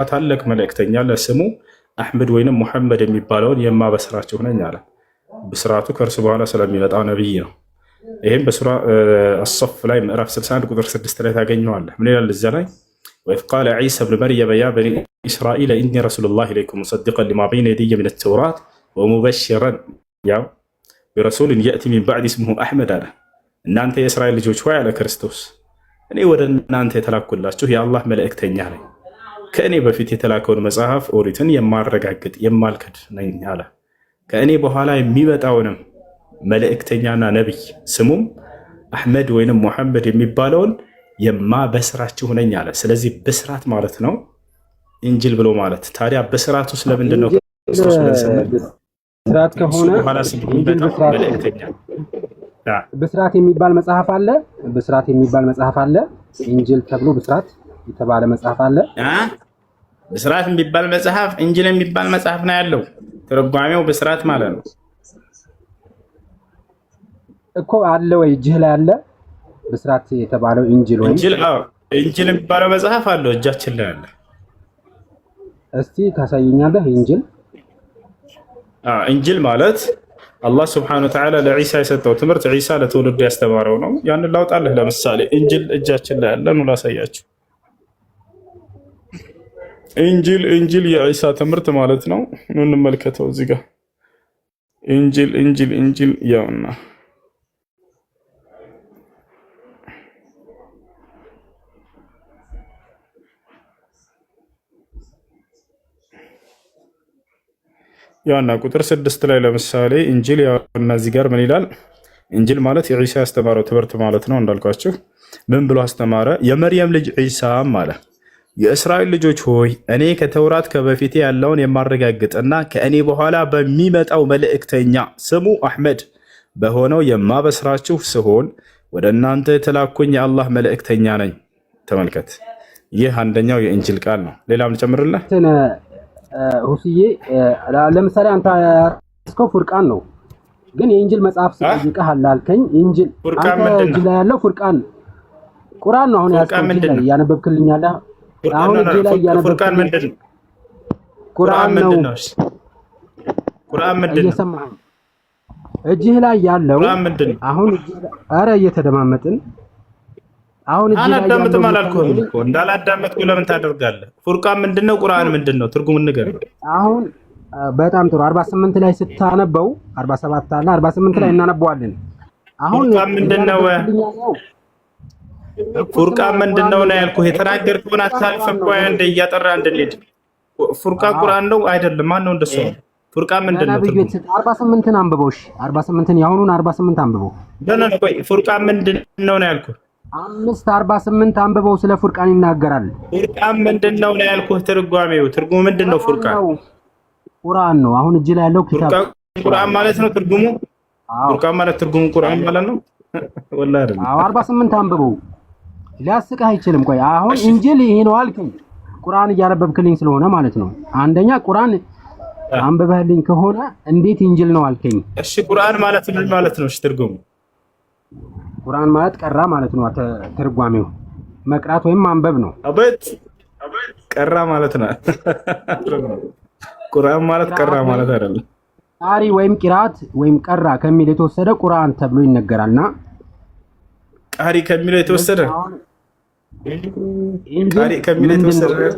ታላቅ መልእክተኛ ለስሙ አሕመድ ወይንም ሙሐመድ የሚባለውን የማበስራችሁ ነኝ አለ። ብስራቱ ከእርሱ በኋላ ስለሚመጣው ነብይ ነው። ይህም በሱራ አሰፍ ላይ ምዕራፍ 61 ቁጥር 6 ላይ ታገኘዋለህ። ምን ይላል እዚያ ላይ? ወኢዝ ቃለ ዒሳ ብን መርየም ያ በኒ እስራኢል ኢኒ ረሱሉላህ ኢለይኩም ሙሰዲቀን ሊማ በይነ የደየ ሚነ ተውራት ወሙበሽረን ያው ቢረሱልን የእቲ ሚን ባዕድ ስሙሁ አሕመድ አለ። እናንተ የእስራኤል ልጆች ሆይ አለ ክርስቶስ እኔ ወደ እናንተ የተላኩላችሁ የአላህ መልእክተኛ ነኝ። ከእኔ በፊት የተላከውን መጽሐፍ ኦሪትን የማረጋግጥ የማልክድ ነኝ አለ። ከእኔ በኋላ የሚመጣውንም መልእክተኛና ነቢይ ስሙም አሕመድ ወይንም ሙሐመድ የሚባለውን የማበስራችሁ ነኝ አለ። ስለዚህ ብስራት ማለት ነው ኢንጂል ብሎ ማለት። ታዲያ ብስራቱ ስለምንድን ነው? ክርስቶስ ብስራት ከሆነ መልእክተኛ ብስራት የሚባል መጽሐፍ አለ። ብስራት የሚባል መጽሐፍ አለ። ኢንጂል ተብሎ ብስራት የተባለ መጽሐፍ አለ። ብስራት የሚባል መጽሐፍ፣ ኢንጂል የሚባል መጽሐፍ ነው ያለው። ትርጓሜው ብስራት ማለት ነው እኮ አለ ወይ? እጅህ ላይ አለ ብስራት የተባለው ኢንጂል ወይ? ኢንጂል የሚባለው መጽሐፍ አለው እጃችን ላይ አለ። እስቲ ታሳየኛለህ? ኢንጂል ማለት አላህ ስብሐነሁ ወተዓላ ለዒሳ የሰጠው ትምህርት ዒሳ ለትውልዱ ያስተማረው ነው። ያንን ላውጣልህ። ለምሳሌ ኢንጂል እጃችን ላይ አለ ነው ላሳያችሁ። ኢንጂል የዒሳ ትምህርት ማለት ነው። እንመልከተው እዚህ ጋር ኢንጂል ያውና ያውና ቁጥር 6 ላይ ለምሳሌ ኢንጂል ያውና እዚህ ጋር ምን ይላል? ኢንጂል ማለት የዒሳ ያስተማረው ትምህርት ማለት ነው። እንዳልኳችሁ ምን ብሎ አስተማረ? የመርየም ልጅ ዒሳም አለ የእስራኤል ልጆች ሆይ እኔ ከተውራት ከበፊቴ ያለውን የማረጋግጥና ከእኔ በኋላ በሚመጣው መልእክተኛ ስሙ አሕመድ በሆነው የማበስራችሁ ስሆን ወደ እናንተ የተላኩኝ የአላህ መልእክተኛ ነኝ። ተመልከት፣ ይህ አንደኛው የኢንጂል ቃል ነው። ሌላም ልጨምርልህ። ሁስዬ ለምሳሌ አንተ ያስከው ፉርቃን ነው፣ ግን የኢንጂል መጽሐፍ ስጠይቅህ አላልከኝ። ኢንጂል አንተ እጅ ላይ ያለው ፉርቃን ቁርአን ነው። አሁን ያስከው እያነበብክልኝ ያለህ አሁን እጅ ላይ ፉርቃን ምንድን ነው? ቁርአን ነው። ቁርአን ምንድን ነው? እየሰማኸኝ እጅህ ላይ ያለው አሁን ኧረ እየተደማመጥን አሁን እጅ ላይ አላዳምጥም አላልኩህም እኮ። እንዳላዳምጥኩ ለምን ታደርጋለህ? ፉርቃን ምንድነው? ቁርአን ምንድነው? ትርጉሙን ንገረኝ። አሁን በጣም ጥሩ 48 ላይ ስታነበው 47 አለ 48 ላይ እናነበዋለን። አሁን ፉርቃን ምንድነው? ፉርቃን ምንድነው ነው ያልኩህ። የተናገርከውን አታልፈም እኮ አንዴ እያጠራ እንድንሄድ። ፉርቃን ቁርአን ነው አይደለም? ማን ነው እንደሱ? ፉርቃን ምንድነው? 48ን አንብበው። እሺ 48ን ያሁኑን 48 አንብበው። ደህና ቆይ። ፉርቃን ምንድነው ነው ያልኩህ? 5:48 አንብበው። ስለ ፉርቃን ይናገራል። ፉርቃን ምንድነው ነው ያልኩህ። ትርጓሜው ትርጉሙ ምንድነው? ፉርቃን ቁርአን ነው። አሁን እጅ ላይ ያለው ኪታብ ቁርአን ማለት ነው ትርጉሙ። ፉርቃን ማለት ትርጉሙ ቁርአን ማለት ነው። ወላሂ አይደለም። 48 አንብበው። ሊያስቅህ አይችልም። ቆይ አሁን ኢንጂል ይሄ ነው አልከኝ። ቁርአን እያነበብክልኝ ስለሆነ ማለት ነው። አንደኛ ቁርአን አንብበህልኝ ከሆነ እንዴት ኢንጂል ነው አልከኝ? እሺ ቁርአን ማለት ምን ማለት ነው? እሺ ትርጉሙ ቁርአን ማለት ቀራ ማለት ነው። ትርጓሜው መቅራት ወይም ማንበብ ነው። አቤት ቀራ ማለት ነው። ቁርአን ማለት ቀራ ማለት አይደለም። ቃሪ ወይም ቂራት ወይም ቀራ ከሚል የተወሰደ ቁርአን ተብሎ ይነገራልና ቃሪ ከሚል የተወሰደ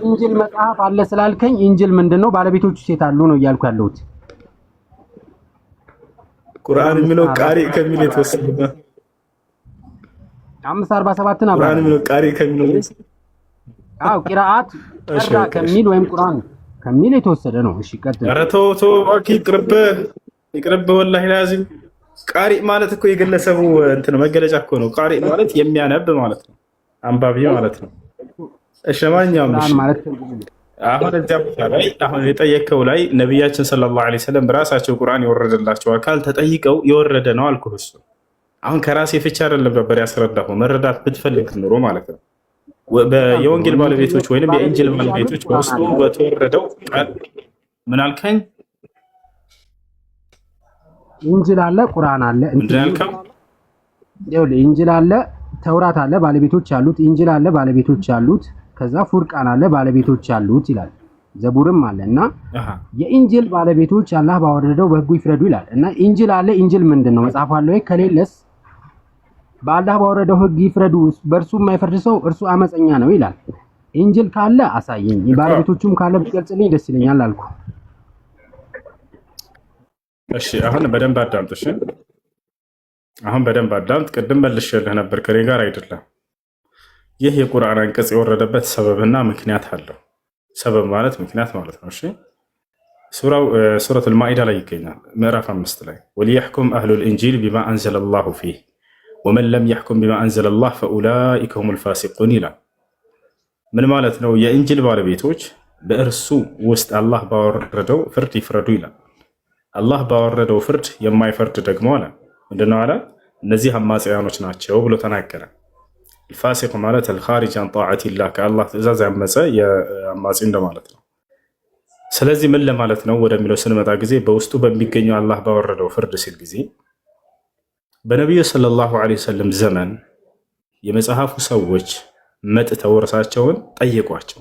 ኢንጂል መጽሐፍ አለ ስላልከኝ ኢንጂል ምንድነው? ባለቤቶቹ ሴት አሉ ነው እያልኩ ያለሁት። ቁርአን የሚለው ቃሪ ከሚል የተወሰደ 5:47 ነው። ቁርአን የሚለው ቃሪ ከሚል ቂራአት ቀራ ከሚል ወይም ቁርአን ከሚል የተወሰደ ነው። እሺ ቀጥል። ኧረ ተው ይቅርብ ወላሂ ላዚም። ቃሪ ማለት እኮ የግለሰቡ እንትን መገለጫ እኮ ነው። ቃሪ ማለት የሚያነብ ማለት ነው፣ አንባቢ ማለት ነው። እሺ ማንኛውም አሁን እዚያ ቦታ ላይ አሁን የጠየቀው ላይ ነቢያችን ሰለላሁ ዐለይሂ ወሰለም በራሳቸው ቁርአን የወረደላቸው አካል ተጠይቀው የወረደ ነው አልኩህ። እሱ አሁን ከራሴ ፍቻ አይደለም ነበር ያስረዳሁ። መረዳት ብትፈልግ ኑሮ ማለት ነው የወንጌል ባለቤቶች ወይንም የኢንጂል ባለቤቶች በውስጡ በተወረደው ቃል ምን አልከኝ? ኢንጂል አለ፣ ቁርአን አለ። ኢንጂል አለ፣ ተውራት አለ፣ ባለቤቶች አሉት። ኢንጂል አለ፣ ባለቤቶች አሉት። ከዛ ፉርቃን አለ ባለቤቶች ያሉት ይላል። ዘቡርም አለና የኢንጂል ባለቤቶች አላህ ባወረደው በህጉ ይፍረዱ ይላል። እና ኢንጂል አለ። ኢንጂል ምንድነው? መጽሐፍ አለ ወይ? ከሌለስ በአላህ ባወረደው ህግ ይፍረዱ፣ በእርሱ የማይፈርድ ሰው እርሱ አመፀኛ ነው ይላል። ኢንጂል ካለ አሳየኝ፣ ባለቤቶቹም ካለ ብትገልጽልኝ ደስ ይለኛል አልኩ። እሺ አሁን በደንብ አዳምጥ። እሺ አሁን በደንብ አዳምጥ። ቅድም መልሼልህ ነበር፣ ከኔ ጋር አይደለም። ይህ የቁርአን አንቀጽ የወረደበት ሰበብና ምክንያት አለው። ሰበብ ማለት ምክንያት ማለት ነው። እሺ ሱረቱል ማኢዳ ላይ ይገኛል፣ ምዕራፍ 5 ላይ ወሊየሕኩም አህሉል ኢንጂል ቢማ አንዘለላሁ ፊህ ወመን ለም የሕኩም ቢማ አንዘለላህ ፈኡላኢከ ሁሙል ፋሲቁን ይላል። ምን ማለት ነው? የኢንጂል ባለቤቶች በእርሱ ውስጥ አላህ ባወረደው ፍርድ ይፍረዱ ይላል። አላህ ባወረደው ፍርድ የማይፈርድ ደግሞ አለ ምንድነው አለ? እነዚህ አማጽያኖች ናቸው ብሎ ተናገረ። الفاسق ማለት الخارج عن طاعة الله ከአላህ ትእዛዝ ያመፀ የአማጺ እንደማለት ነው። ስለዚህ ምን ለማለት ነው ወደሚለው ስንመጣ ጊዜ በውስጡ በሚገኘው አላህ ባወረደው ፍርድ ሲል ጊዜ በነቢዩ ሰለላሁ ዐለይሂ ወሰለም ዘመን የመጽሐፉ ሰዎች መጥተው እርሳቸውን ጠየቋቸው።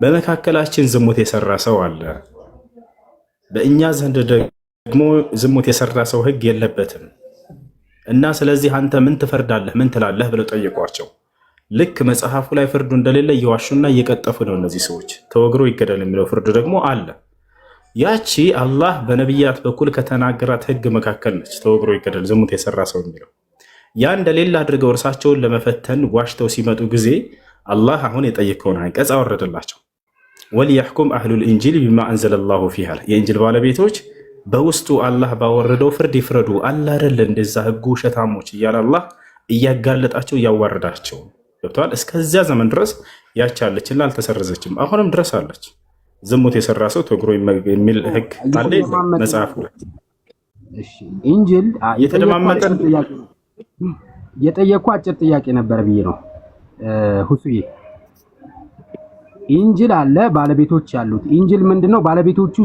በመካከላችን ዝሙት የሰራ ሰው አለ፣ በእኛ ዘንድ ደግሞ ዝሙት የሰራ ሰው ህግ የለበትም እና ስለዚህ አንተ ምን ትፈርዳለህ? ምን ትላለህ? ብለው ጠየቋቸው። ልክ መጽሐፉ ላይ ፍርዱ እንደሌለ እየዋሹና እየቀጠፉ ነው እነዚህ ሰዎች። ተወግሮ ይገደል የሚለው ፍርድ ደግሞ አለ። ያቺ አላህ በነቢያት በኩል ከተናገራት ህግ መካከል ነች፣ ተወግሮ ይገደል ዝሙት የሰራ ሰው የሚለው። ያ እንደሌለ አድርገው እርሳቸውን ለመፈተን ዋሽተው ሲመጡ ጊዜ አላህ አሁን የጠየቀውን አንቀጽ አወረደላቸው። ወሊየሕኩም አህሉል ኢንጂል ቢማ አንዘለላሁ ፊህ አለ። የኢንጂል ባለቤቶች በውስጡ አላህ ባወረደው ፍርድ ይፍረዱ። አለ አይደል እንደዛ ህጉ ውሸታሞች እያለ አላህ እያጋለጣቸው እያዋረዳቸው ገብተዋል። እስከዚያ ዘመን ድረስ ያች አለችና አልተሰረዘችም፣ አሁንም ድረስ አለች። ዝሙት የሰራ ሰው ተግሮ የሚል ህግ አለ መጽሐፉ ላይ። እሺ ኢንጂል የጠየቁ አጭር ጥያቄ ነበር ብዬ ነው ሁሱዬ። ኢንጂል አለ ባለቤቶች ያሉት። ኢንጂል ምንድነው? ባለቤቶቹ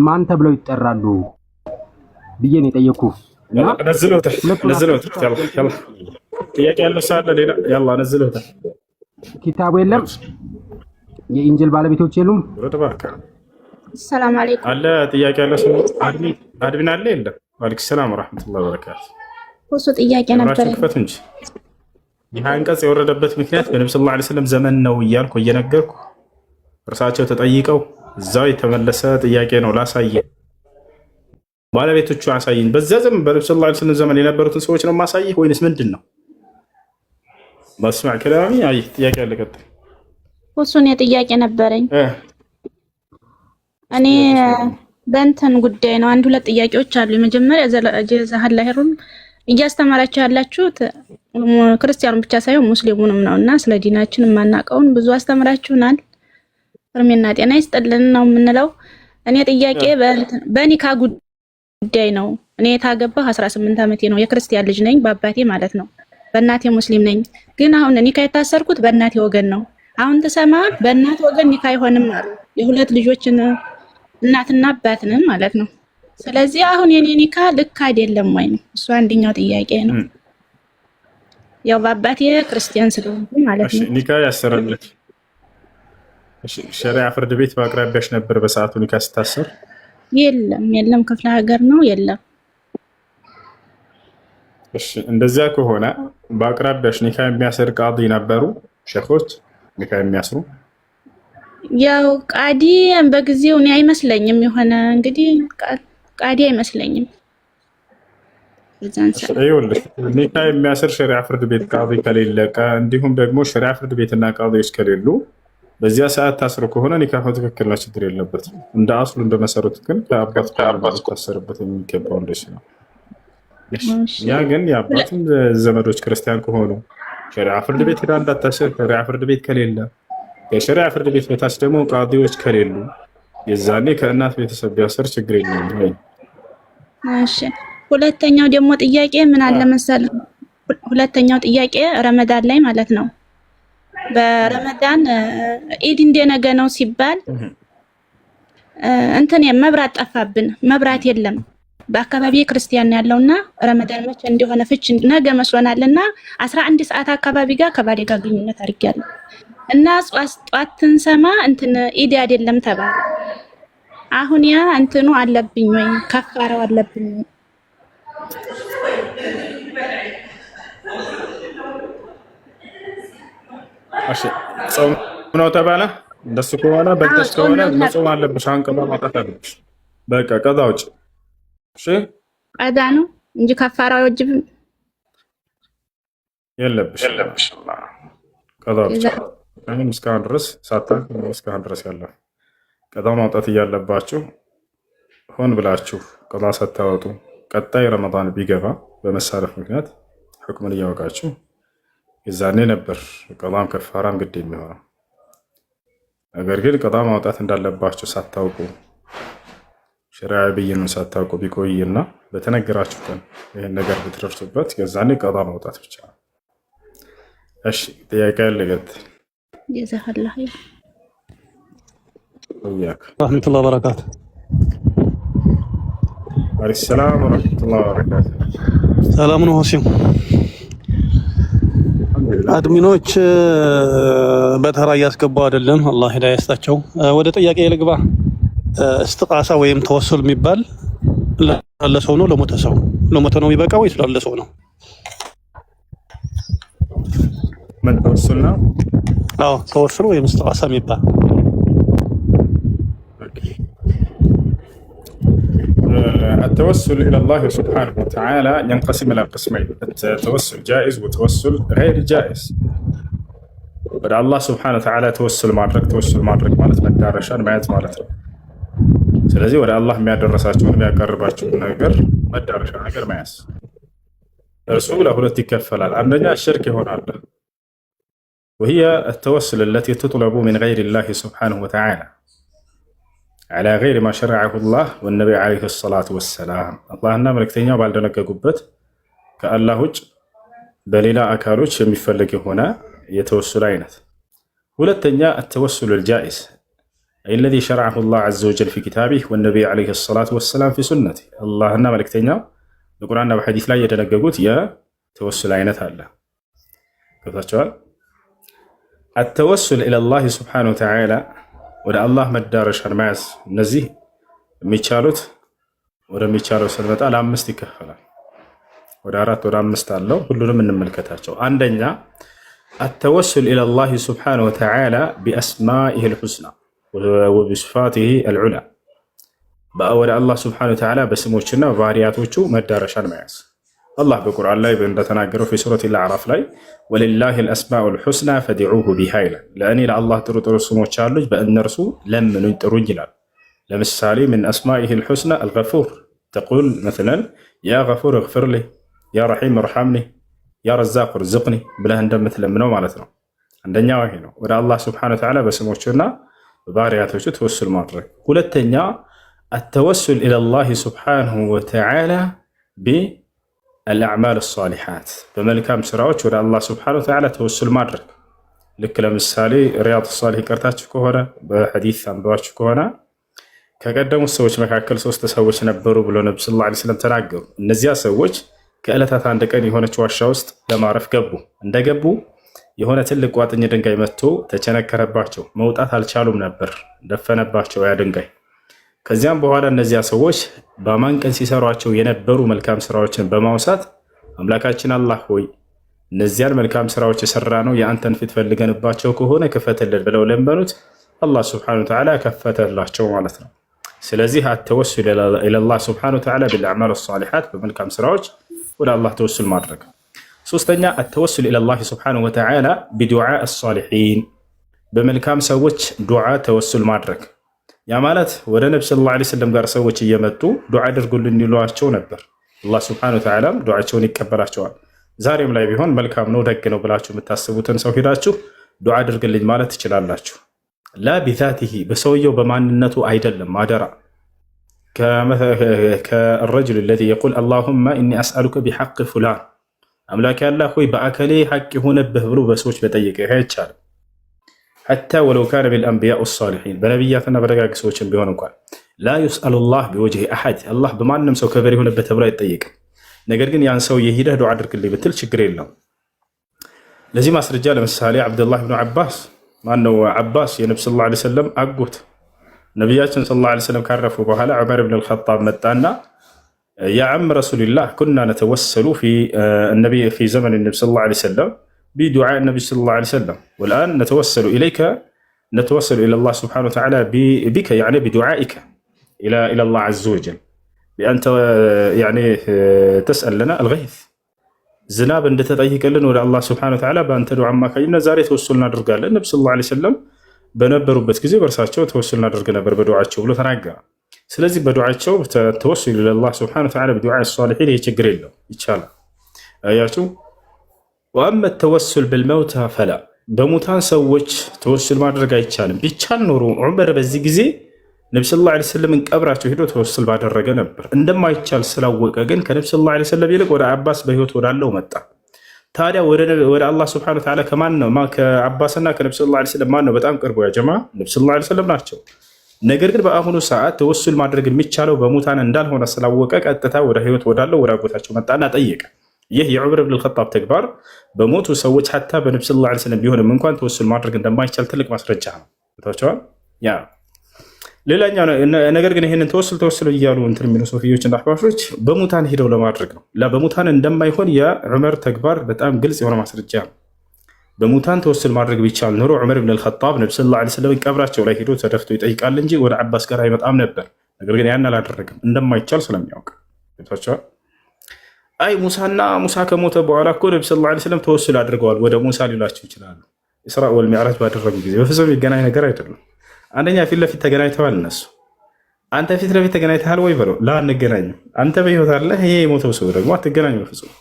ማን ተብለው ይጠራሉ ብዬ ነው የጠየኩ። ጥያቄ ያለው ሳለ ሌላ ያላ ነዝለውታል። ኪታቡ የለም፣ የኢንጂል ባለቤቶች የሉም። ሰላም አለይኩም አለ ጥያቄ ያለው ሰው አድሚን አለ የለም? ወአለይኩም ሰላም ወራህመቱላሂ ወበረካቱ። እሱ ጥያቄ ነበር እንጂ ይህ አንቀጽ የወረደበት ምክንያት በነብዩ ሰለላሁ ዐለይሂ ወሰለም ዘመን ነው እያልኩ እየነገርኩ እርሳቸው ተጠይቀው እዛው የተመለሰ ጥያቄ ነው። ላሳየ ባለቤቶቹ አሳየኝ። በዚያ ዘመን በነብዩ ሰለላሁ ዐለይሂ ወሰለም ዘመን የነበሩትን ሰዎች ነው ማሳየህ ወይንስ ምንድን ነው? መስማዕ ከላሚ አይ ጥያቄ አለ። ቀጥል። እሱን የጥያቄ ነበረኝ እኔ በእንትን ጉዳይ ነው። አንድ ሁለት ጥያቄዎች አሉ። የመጀመሪያ ጀዛሃላ ኸይሩን እያስተማራችሁ ያላችሁት ክርስቲያኑ ብቻ ሳይሆን ሙስሊሙንም ነውና ስለ ዲናችን የማናውቀውን ብዙ አስተምራችሁናል። እርሜና ጤና ይስጥልን ነው የምንለው። እኔ ጥያቄ በኒካ ጉዳይ ነው። እኔ የታገባሁ 18 ዓመቴ ነው። የክርስቲያን ልጅ ነኝ በአባቴ ማለት ነው። በእናቴ ሙስሊም ነኝ። ግን አሁን ኒካ የታሰርኩት በእናቴ ወገን ነው። አሁን ተሰማ በእናት ወገን ኒካ አይሆንም አሉ። የሁለት ልጆችን እናትና አባት ነን ማለት ነው። ስለዚህ አሁን የኔ ኒካ ልክ አይደለም ወይ ነው? እሱ አንደኛው ጥያቄ ነው። ያው በአባቴ ክርስቲያን ስለሆንኩ ማለት ነው። ኒካ ያሰረልክ ሸሪዓ ፍርድ ቤት በአቅራቢያሽ ነበር በሰዓቱ ኒካ ስታሰር? የለም ክፍለ ሀገር ነው የለም። እሺ እንደዚያ ከሆነ በአቅራቢያሽ ኒካ የሚያስር ቃዲ ነበሩ? ሼኾች ኒካ የሚያስሩ? ያው ቃዲ በጊዜው እኔ አይመስለኝም፣ የሆነ እንግዲህ ቃዲ አይመስለኝም። ይኸውልሽ ኒካ የሚያስር ሸሪዓ ፍርድ ቤት ቃዲ ከሌለ እንዲሁም ደግሞ ሸሪዓ ፍርድ ቤትና ቃዲዎች ከሌሉ በዚያ ሰዓት ታስሮ ከሆነ ኒካሁ ትክክል ነው፣ ችግር የለበትም። እንደ አስሉ እንደመሰረቱት ግን ከአባት ታሰርበት የሚገባው እንደሽ ነው። ያ ግን የአባትም ዘመዶች ክርስቲያን ከሆኑ ሸሪዓ ፍርድ ቤት ሄዳ እንዳታስር፣ ሸሪዓ ፍርድ ቤት ከሌለ የሸሪዓ ፍርድ ቤት በታች ደግሞ ቃዲዎች ከሌሉ የዛኔ ከእናት ቤተሰብ ቢያስር ችግር የለም። እሺ ሁለተኛው ደግሞ ጥያቄ ምን አለ መሰለህ? ሁለተኛው ጥያቄ ረመዳን ላይ ማለት ነው። በረመዳን ኢድ እንደነገ ነው ሲባል እንትን መብራት ጠፋብን፣ መብራት የለም። በአካባቢ ክርስቲያን ያለውና ረመዳን መቼ እንደሆነ ፍች ነገ መስሎናልና 11 ሰዓት አካባቢ ጋር ከባሌ ጋር ግንኙነት አድርጌያለሁ እና ጧት ትንሰማ እንትን ኢድ አይደለም ተባለ። አሁን ያ እንትኑ አለብኝ ወይ ከፋራው አለብኝ? እሺ ጾም ነው ተባለ። እንደሱ ከሆነ በልተሽ ከሆነ መጾም አለብሽ። አንቀባ ማጣት አለብሽ። በቃ ቀዛ ውጭ። እሺ ቀዛ ነው እንጂ ከፋራው አይወጅብም። የለብሽ ቀዛ ውጭ። እኔም እስካሁን ድረስ ሳታውቅ እስካሁን ድረስ ያለው ቀዛ ማውጣት እያለባችሁ ሆን ብላችሁ ቀዛ ሳታወጡ ቀጣይ ረመዳን ቢገባ በመሳለፍ ምክንያት ሁክሙን እያወቃችሁ የዛኔ ነበር ቀዛም ከፋራም ግድ የሚሆነው። ነገር ግን ቀዛ ማውጣት እንዳለባችሁ ሳታውቁ ሸሪዓ ብይኑን ሳታውቁ ቢቆይና በተነገራችሁ ቀን ይህን ነገር ብትደርሱበት የዛኔ ቀዛ ማውጣት ብቻ ነው። እሺ ጥያቄ ያለገት ጀዛከላህ ወያክ ረህመቱላሂ ወበረካቱ። አለይሂ ሰላም ወረህመቱላሂ ወበረካቱ። ሰላም ነው ሆሴም አድሚኖች በተራ እያስገቡ አይደለም። አላህ ሂዳያ ይስጣቸው። ወደ ጥያቄ ልግባ። እስትቃሳ ወይም ተወሱል የሚባል ላለ ሰው ነው ለሞተ ሰው? ለሞተ ነው የሚበቃው ወይስ ላለ ሰው ነው? ምን ተወሱል ነው? አዎ ተወሱል ወይም እስትቃሳ የሚባል التوسل إلى الله سبحانه وتعالى ينقسم إلى قسمين، التوسل جائز وتوسل غير جائز. بدأ الله سبحانه وتعالى توسل معرك مالت مدارشان معيت مالته. ስለዚህ ወደ አላህ የሚያደርሳችሁን የሚያቀርባችሁን ነገር መዳረሻ ነገር መያዝ እርሱ ለሁለት ይከፈላል። አንደኛ ሽርክ ይሆናል وهي التوسل التي تطلب من غير الله سبحانه وتعالى على غير ما شرعه الله والنبي عليه الصلاة والسلام. اللهنا ملكتኛው ባልደነገጉበት ከአላህ ውጭ በሌላ አካሎች የሚፈልግ የሆነ የተወሱል አይነት። ሁለተኛ التوسل الجائز أي الذي شرعه الله عز وجل في كتابه والنبي عليه الصلاة والسلام في سنته. اللهنا ملكتኛው በቁርአንና በሐዲስ ላይ የደነገጉት የተወሱል አይነት አለ። ገብታችኋል? التوسل إلى الله سبحانه وتعالى ወደ አላህ መዳረሻን መያዝ እነዚህ የሚቻሉት ወደሚቻለው ስንመጣ ለአምስት ይከፈላል። ወደ አራት ወደ አምስት አለው። ሁሉንም እንመልከታቸው። አንደኛ التوسل إلى الله سبحانه وتعالى بأسمائه الحسنى وبصفاته العلى ወደ አላህ سبحانه وتعالى በስሞችና በባህሪያቶቹ መዳረሻን መያዝ። አላህ በቁርአን ላይ እንደተናገረው في سورة الأعراف ላይ ولله الأسماء الحسنى فادعوه بها ይላል። ለእኔ ለአላህ ጥሩ ጥሩ ስሞች አሉኝ በእነርሱ ለምኑኝ ጥሩኝ ይላል። ለምሳሌ من أسمائه الحسنى الغفور تقول مثلا يا غفور اغفر لي يا رحيم ارحمني يا رزاق ارزقني ብለህ እንደምትለምነው ማለት ነው። አንደኛው ይሄ ነው፣ ወደ አላህ سبحانه وتعالى በስሞችና በባህሪያቶቹ ተወሱል ማድረግ። ሁለተኛ التوسل إلى الله سبحانه وتعالى الأعمال الصالحات በመልካም ስራዎች ወደ አላህ سبحانه وتعالى ተወሱል ማድረግ። ልክ ለምሳሌ ሪያድ الصالح ቀርታችሁ ከሆነ በሐዲስ አንብባችሁ ከሆነ ከቀደሙት ሰዎች መካከል 3 ሰዎች ነበሩ ብሎ ነብዩ ሰለላሁ ዐለይሂ ወሰለም ተናገሩ። እነዚያ ሰዎች ከዕለታት አንድ ቀን የሆነች ዋሻ ውስጥ ለማረፍ ገቡ። እንደገቡ የሆነ ትልቅ ቋጥኝ ድንጋይ መጥቶ ተቸነከረባቸው። መውጣት አልቻሉም ነበር፣ ደፈነባቸው ያ ድንጋይ። ከዚያም በኋላ እነዚያ ሰዎች በአማን ቀን ሲሰሯቸው የነበሩ መልካም ስራዎችን በማውሳት አምላካችን አላህ ሆይ እነዚያን መልካም ስራዎች የሰራ ነው የአንተን ፊት ፈልገንባቸው ከሆነ ክፈትልን ብለው ለመኑት። አላህ ሱብሓነሁ ወተዓላ ከፈተላቸው ማለት ነው። ስለዚህ አተወሱል ኢለላህ ሱብሓነሁ ወተዓላ ቢልአዕማል ሷሊሓት በመልካም ስራዎች ወደ አላህ ተወሱል ማድረግ። ሶስተኛ አተወሱል ኢለላህ ሱብሓነሁ ወተዓላ ቢዱዓእ ሷሊሒን በመልካም ሰዎች ዱዓ ተወሱል ማድረግ። ያ ማለት ወደ ነብዩ ሰለላሁ ዐለይሂ ወሰለም ጋር ሰዎች እየመጡ ዱዓ አድርጉልን ይሏቸው ነበር። አላህ ሱብሓነሁ ወተዓላ ዱዓቸውን ይቀበላቸዋል። ዛሬም ላይ ቢሆን መልካም ነው ደግ ነው ብላችሁ የምታስቡትን ሰው ሄዳችሁ ዱዓ አድርግልኝ ማለት ትችላላችሁ። ላ ቢዛቲሂ በሰውየው በማንነቱ አይደለም። አደራ ከረጅል الذي يقول اللهم اني اسالك بحق فلان አምላክ ያላህ ሆይ በአከሌ ሐቅ የሆነብህ ብሎ በሰዎች በጠየቀ አይቻልም። حتى ولو كان بالانبياء الصالحين በነብያትና በደጋግ ሰዎችም ቢሆን እንኳን ላ ዩስአሉ ላህ ቢወጅሂ አሐድ አላህ በማንም ሰው ከበር የሆነበት ተብሎ አይጠየቅም። ነገር ግን ያን ሰው የሂደህ ዱዓ አድርግልኝ ብትል ችግር የለው። ለዚህ ማስረጃ ለምሳሌ አብዱላህ ብኑ አባስ ማነው አባስ የነቢ ስ ላ ሰለም አጎት ነቢያችን ስ ላ ሰለም ካረፉ በኋላ ዑመር ብን አልኸጣብ መጣና ያ ዓም ረሱልላህ ኩና ነተወሰሉ ፊ ዘመን ነቢ ስ ላ ሰለም بدعاء النبي صلى الله عليه وسلم والآن نتوسل إليك نتوسل إلى الله سبحانه وتعالى بك يعني بدعائك إلى الله عز وجل بأن يعني تسأل لنا الغيث زناب أن تتطيق لنا ولا الله سبحانه وتعالى بأن تدعو عما كينا زاري توسلنا درقال النبي صلى الله عليه وسلم بنبروا بتكزي برساتشو توسلنا درقنا بدعاتشو ولو تناقا سلازي بدعاتشو توسل إلى الله سبحانه وتعالى بدعاء الصالحين يتشقر له يتشالا آياتو وأما التوسل بالموتى فلا بموتان سوّج توسل ما درجة يتشالم بيتشال نورو عمر بزيجزي نبي صلى الله عليه وسلم من قبره هيدو توسل بعد الرجع نبر عندما يتشال سلاوق أجن كنبي صلى الله عليه وسلم يلقى ورا عباس بهيوت ورا الله متى تاريا ورا الله سبحانه وتعالى كمان ما كعباسنا كنبي صلى الله عليه وسلم ما إنه بتأم قربوا يا جماعة نبي صلى الله عليه وسلم ناتشوا نجر بقى هونو ساعات توسل ما درجة ميتشالو بموتان عندال هون سلاوق أجن أتتا ورا هيوت ورا الله ورا قوتها متى أنا تأيق ይህ የዑመር ብን አልኸጣብ ተግባር በሞቱ ሰዎች ሐታ በነብዩ ሰለላሁ ዐለይሂ ወሰለም ቢሆንም እንኳን ተወሱል ማድረግ እንደማይቻል ትልቅ ማስረጃ ነው። ታውቃላችሁ ያ ሌላኛው ነገር ግን ይሄንን ተወሱል እያሉ እንትን የሚሉ ሶፊዮች እና አህባሾች በሙታን ሄደው ለማድረግ ነው። በሙታን እንደማይሆን የዑመር ተግባር በጣም ግልጽ የሆነ ማስረጃ ነው። በሙታን ተወሱል ማድረግ ቢቻል ኖሮ ዑመር ብን አልኸጣብ ነብዩ ሰለላሁ ዐለይሂ ወሰለም ቀብራቸው ላይ ሄዶ ተደፍቶ ይጠይቃል እንጂ ወደ አባስ ጋር አይመጣም ነበር። ነገር ግን ያን አላደረገም እንደማይቻል ስለሚያውቅ ታውቃላችሁ። አይ ሙሳ ከሞተ በኋላ እኮ ነብዩ ሰለላሁ ዐለይሂ ወሰለም ተወሱል አድርገዋል ወደ ሙሳ ሊላቸው ይችላሉ። ኢስራ ወል ሚዕራጅ ባደረጉ ጊዜ በፍጹም ይገናኝ ነገር አይደለም። አንደኛ ፊት ለፊት ተገናኝተዋል እነሱ። አንተ ፊት ለፊት ተገናኝተሃል ወይ በለው ላ አንገናኝም። አንተ በህይወት አለ ይሄ የሞተው ሰው ደግሞ አትገናኙ በፍጹም።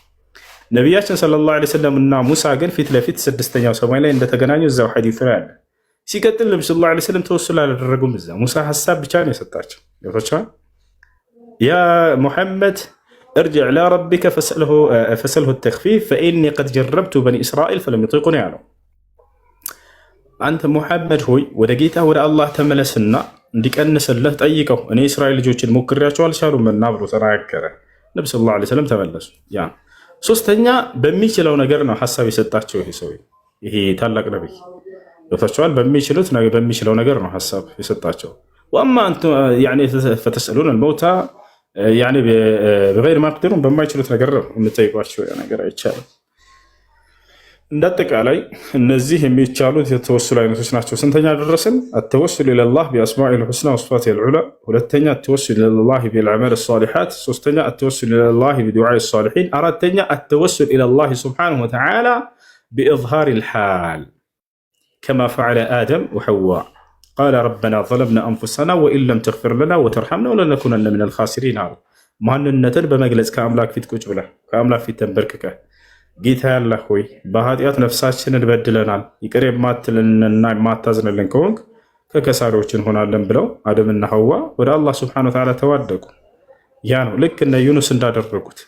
ነቢያችን ሰለላሁ ዐለይሂ ወሰለም እና ሙሳ ግን ፊት ለፊት ስድስተኛው ሰማይ ላይ እንደተገናኙ እዛው ሐዲስ ላይ አለ። ሲቀጥል ነብዩ ሰለላሁ ዐለይሂ ወሰለም ተወሱል አላደረጉም። እዛ ሙሳ ሐሳብ ብቻ ነው የሰጣቸው። ይወጣቻ ያ ሙሐመድ ارجع الى ربك فسله التخفيف فاني قد جربت بني اسرائيل فلم يطيقوني ያለው አንተ ሙሐመድ ሆይ ወደ ጌታ ወደ አላህ ተመለስና እንዲቀንስልህ ጠይቀው እኔ እስራኤል ልጆችን ሞክሬያቸው አልቻሉም እና ብሎ ተናገረ። ነብዩ ሰለላሁ ዐለይሂ ወሰለም ተመለሱ። ያ ሶስተኛ በሚችለው ነገር ነው ሐሳብ የሰጣቸው ይሄ ሰው ይሄ ታላቅ ነብይ ወታቸዋል በሚችለው ነገር ነው ሐሳብ የሰጣቸው። ወአማ አንተ يعني فتسالون الموتى يعني بغير ما يقدرون በማይችሉት ነገር ነው የምትጠይቋቸው ነገር አይቻልም። እንዳጠቃላይ እነዚህ የሚቻሉት የተወሱል አይነቶች ናቸው። ስንተኛ ደረስን? التوسل الى الله باسماء الحسنى وصفاته العلى ሁለተኛ التوسل الى الله بالاعمال الصالحات ሶስተኛ التوسل الى الله بدعاء الصالحين አራተኛ التوسل الى الله سبحانه وتعالى باظهار الحال كما فعل آدم وحواء قال ربنا ظلمنا أنفسنا وإن لم تغفر لنا وترحمنا ولنكونن من الخاسرين አሉ። ማንነትን በመግለጽ ከአምላክ ፊት ቁጭ ብለህ ከአምላክ ፊት ተንበርክከህ ጌታ ያለህ ሆይ በኃጢአት ነፍሳችንን በድለናል ይቅር የማትልንና የማታዝንልን ከሆንክ ከከሳሪዎች እንሆናለን ብለው አደምና ሐዋ ወደ አላህ ሱብሓነሁ ወተዓላ ተዋደቁ። ያ ነው ልክ እነ ዩኑስ እንዳደረጉት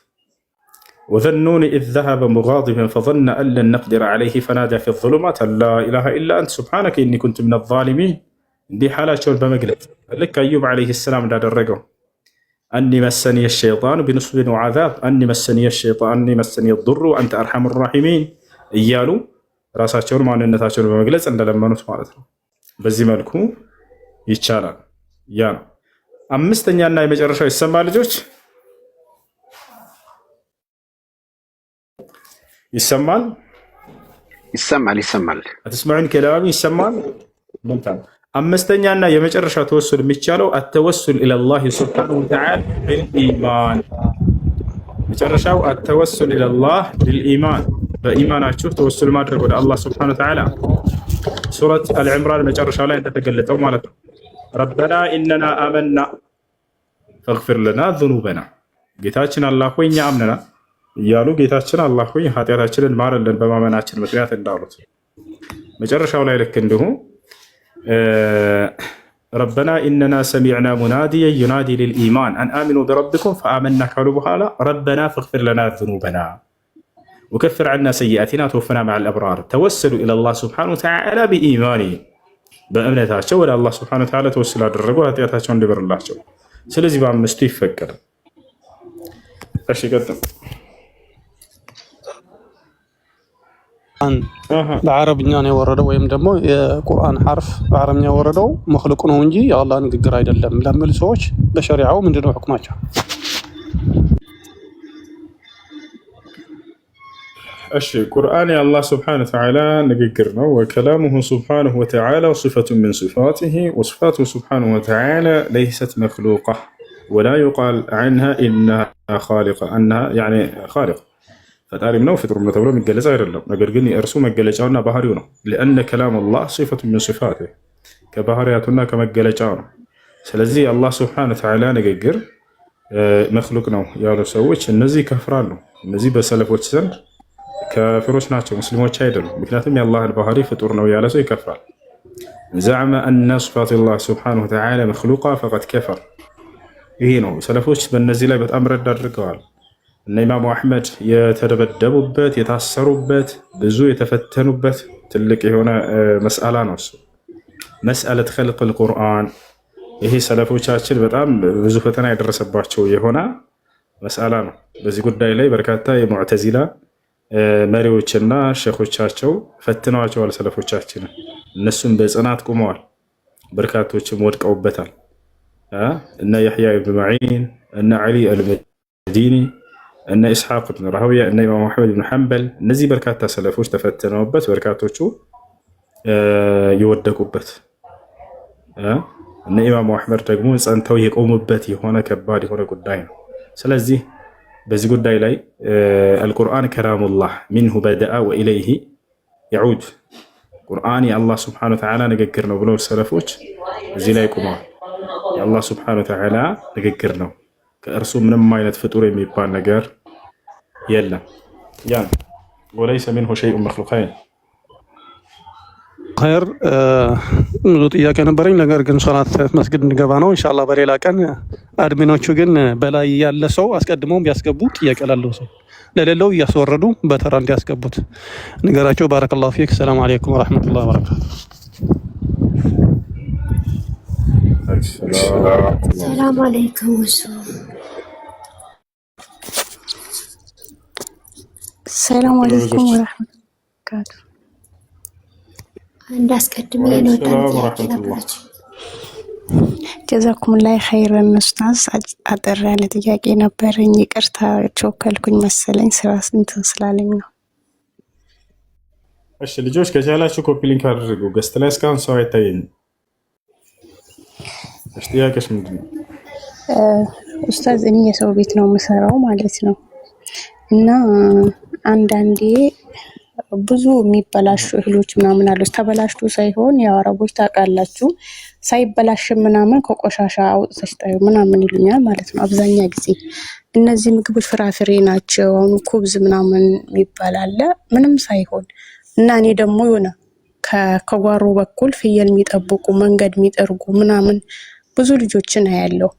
وذنون إذ ذهب مغاضبا فظن أن لن نقدر عليه فنادى في الظلمات أن لا إله إلا أنت سبحانك إني كنت من الظالمين እንዲህ ሓላቸውን በመግለጽ ልክ አዩብ ዓለይሂ ሰላም እንዳደረገው አኒ መሰኒ الشيطان بنصب وعذاب أني مسني الشيطان أني مسني الضر وأنت أرحم الراحمين እያሉ ራሳቸውን ማንነታቸውን በመግለጽ እንደለመኑት ማለት ነው። በዚህ መልኩ ይቻላል። ያ ነው አምስተኛና የመጨረሻው ይሰማል ልጆች ይሰማል አትስማዑን ከላሚ ይሰማል። አምስተኛና የመጨረሻ ተወሱል የሚቻለው አተወሱል ኢለላህ ሱብሓነሁ ወተዓላ ቢልኢማን። መጨረሻው አተወሱል ኢለላህ ቢልኢማን በኢማናችሁ ተወሱል ማድረግ ወደ አላህ ሱብሓነሁ ወተዓላ ሱረት አልዕምራን መጨረሻው ላይ እንደተገለጸው ማለት ነው። ረበና ኢነና አመና ፈግፊር ለና ዙኑበና ጌታችን አላህ ሆይ እኛ አምነናል እያሉ ጌታችን አላህ ሆይ ኃጢአታችንን ማረልን በማመናችን ምክንያት እንዳሉት መጨረሻው ላይ ልክ እንዲሁ ረበና ኢነና ሰሚዕና ሙናዲየን ዩናዲ ሊልኢማን አን አሚኑ ቢረቢኩም ፈአመና ካሉ በኋላ ረበና ፈግፊር ለና ዙኑበና ወከፍር ዐና ሰይአቲና ተወፈና መዐል አብራር ተወሰሉ ኢለላህ ሱብሓነሁ ወተዓላ ቢኢማኒሂም በእምነታቸው ወደ አላህ ሱብሓነሁ ወተዓላ ተወስል አደረጉ ኃጢአታቸውን እንዲበርላቸው። ስለዚህ በአምስቱ ይፈቀዳል። እሺ ቀጥል። በአረብኛ ነው የወረደው ወይም ደግሞ የቁርአን ሐርፍ በአረብኛ የወረደው መክሉቅ ነው እንጂ የአላህ ንግግር አይደለም ለሚሉ ሰዎች በሸሪዓው ምንድነው ሁክማቸው? እሺ ቁርአን የአላህ ስብሓነሁ ወተዓላ ንግግር ነው። ወከላሙሁ ስብሓነሁ ወተዓላ ሲፈቱን ሚን ሲፋቲሂ ወሲፋቱሁ ስብሓነሁ ወተዓላ ለይሰት መክሉቃ ወላ ዩቃል ዐንሃ ኢነሃ ኻሊቃ ፈጣሪም ነው ፍጡርም ነው ተብሎ የሚገለጽ አይደለም። ነገር ግን የእርሱ መገለጫውና ባህሪው ነው። ለአነ ከላም አላህ ሲፈቱን ሚን ሲፋቲሂ ከባህሪያቱና ከመገለጫው ነው። ስለዚህ የአላህ ስብሓነሁ ወተዓላ ንግግር መክሉቅ ነው ያሉ ሰዎች እነዚህ ይከፍራሉ። እነዚህ በሰለፎች ዘንድ ካፊሮች ናቸው፣ ሙስሊሞች አይደሉም። ምክንያቱም የአላህን ባህሪ ፍጡር ነው ያለ ሰው ይከፍራል። ዘዐመ አነ ሲፋቲላህ ሱብሓነሁ ወተዓላ መክሉቃ ፈቀድ ከፈር። ይሄ ነው ሰለፎች በእነዚህ ላይ በጣም ረድ አድርገዋል። እነ ኢማሙ አሕመድ የተደበደቡበት የታሰሩበት ብዙ የተፈተኑበት ትልቅ የሆነ መስአላ ነው እሱ መስአለት ኸልቅል ቁርአን። ይሄ ሰለፎቻችን በጣም ብዙ ፈተና የደረሰባቸው የሆነ መስአላ ነው። በዚህ ጉዳይ ላይ በርካታ የሙዕተዚላ መሪዎችና ሸኾቻቸው ፈትነዋቸዋል ሰለፎቻችንን። እነሱም በጽናት ቁመዋል፣ በርካቶችም ወድቀውበታል። እነ የሕያ ብን መዒን፣ እነ ዓሊ አልመዲኒ፣ እነ ኢስሐቅ ብን ራህውያ፣ እነ ኢማም አሕመድ ብን ሐንበል፣ እነዚህ በርካታ ሰለፎች ተፈትነውበት በርካቶቹ የወደቁበት፣ እነ ኢማሙ አሕመድ ደግሞ ጸንተው የቆሙበት የሆነ ከባድ የሆነ ጉዳይ ነው። ስለዚህ በዚህ ጉዳይ ላይ አልቁርአን ከላሙላህ ሚንሁ በደአ ወኢለይሂ የዑድ ቁርአን የአላህ ስብሓነሁ ወተዓላ ንግግር ነው ብለው ሰለፎች እዚህ ላይ ቆመዋል። የአላህ ስብሓነሁ ወተዓላ ንግግር ነው፣ ከእርሱ ምንም አይነት ፍጡር የሚባል ነገር የለም። ያን ወለይሰ ሚንሁ ሸይኡን መኽሉቃይን። ኸይር ብዙ ጥያቄ ነበረኝ፣ ነገር ግን ሶላት መስጊድ እንገባ ነው ኢንሻአላህ በሌላ ቀን። አድሚኖቹ ግን በላይ ያለ ሰው አስቀድመው ቢያስገቡ ጥያቄ ላለው ሰው ለሌለው እያስወረዱ በተራ እንዲያስገቡት ንገራቸው። ባረከላሁ ፊክ። ሰላም አለይኩም ወራህመቱላሂ ወበረካቱ። ሰላም አለይኩም ሰላም አለይኩም ወራህመቱላሂ ወበረካቱ። አንድ አስቀድሜ ነው ታዲያች ጀዛኩሙላህ ኸይረን ኡስታዝ። አጠር ያለ ጥያቄ ነበረኝ። ይቅርታ ቾከልኩኝ መሰለኝ ስራ እንትን ስላለኝ ነው። እሺ ልጆች ከቻላችሁ ኮፒ ሊንክ አድርጉ። ገስት ላይ እስካሁን ሰው አይታየኝም። እሺ ጥያቄሽ ምንድን ነው? ኡስታዝ እኔ የሰው ቤት ነው የምሰራው ማለት ነው እና አንዳንዴ ብዙ የሚበላሹ እህሎች ምናምን አሉ። ተበላሽቶ ሳይሆን ያው አረቦች ታውቃላችሁ ሳይበላሽ ምናምን ከቆሻሻ አውጥተሽ ጣዩ ምናምን ይሉኛል ማለት ነው። አብዛኛ ጊዜ እነዚህ ምግቦች ፍራፍሬ ናቸው። አሁን ኩብዝ ምናምን የሚባል አለ ምንም ሳይሆን እና እኔ ደግሞ የሆነ ከጓሮ በኩል ፍየል የሚጠብቁ መንገድ የሚጠርጉ ምናምን ብዙ ልጆችን አያለው።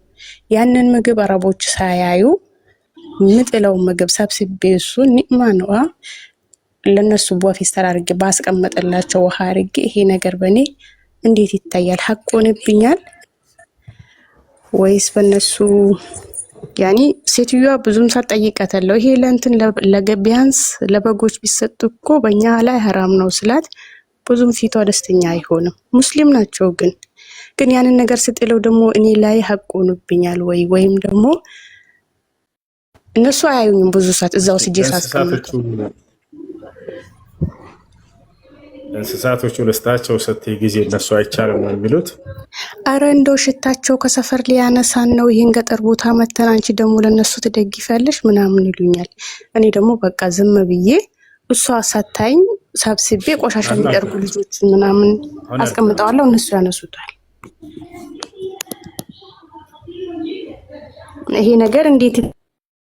ያንን ምግብ አረቦች ሳያዩ ምጥለው ምግብ ሰብስቤ እሱ ኒዕማ ነው ለነሱ በፌስታል አድርጌ ባስቀመጥላቸው ውሃ አድርጌ ይሄ ነገር በኔ እንዴት ይታያል? ሐቅ ሆነብኛል ወይስ በነሱ ያኒ ሴትዮዋ ብዙም ሳትጠይቃታለሁ ይሄ ለእንትን ለገቢያንስ ለበጎች ቢሰጡ እኮ በእኛ ላይ ሐራም ነው ስላት ብዙም ፊቷ ደስተኛ አይሆንም። ሙስሊም ናቸው ግን ያንን ነገር ስጥለው ደግሞ እኔ ላይ ሐቅ ሆነብኛል ወይም ደግሞ እነሱ አያዩኝም ብዙ ሰዓት እዛው ሲጄ ሳስቀምጥ እንስሳቶቹ ለስታቸው ሰጥተህ ጊዜ እነሱ አይቻልም ነው የሚሉት። አረ እንደው ሽታቸው ከሰፈር ሊያነሳን ነው ይሄን ገጠር ቦታ መተን አንቺ ደግሞ ለነሱ ትደግፊያለሽ ምናምን ይሉኛል። እኔ ደግሞ በቃ ዝም ብዬ እሷ ሳታኝ ሰብስቤ ቆሻሻ የሚጠርጉ ልጆች ምናምን አስቀምጠዋለሁ፣ እነሱ ያነሱታል። ይሄ ነገር እንዴት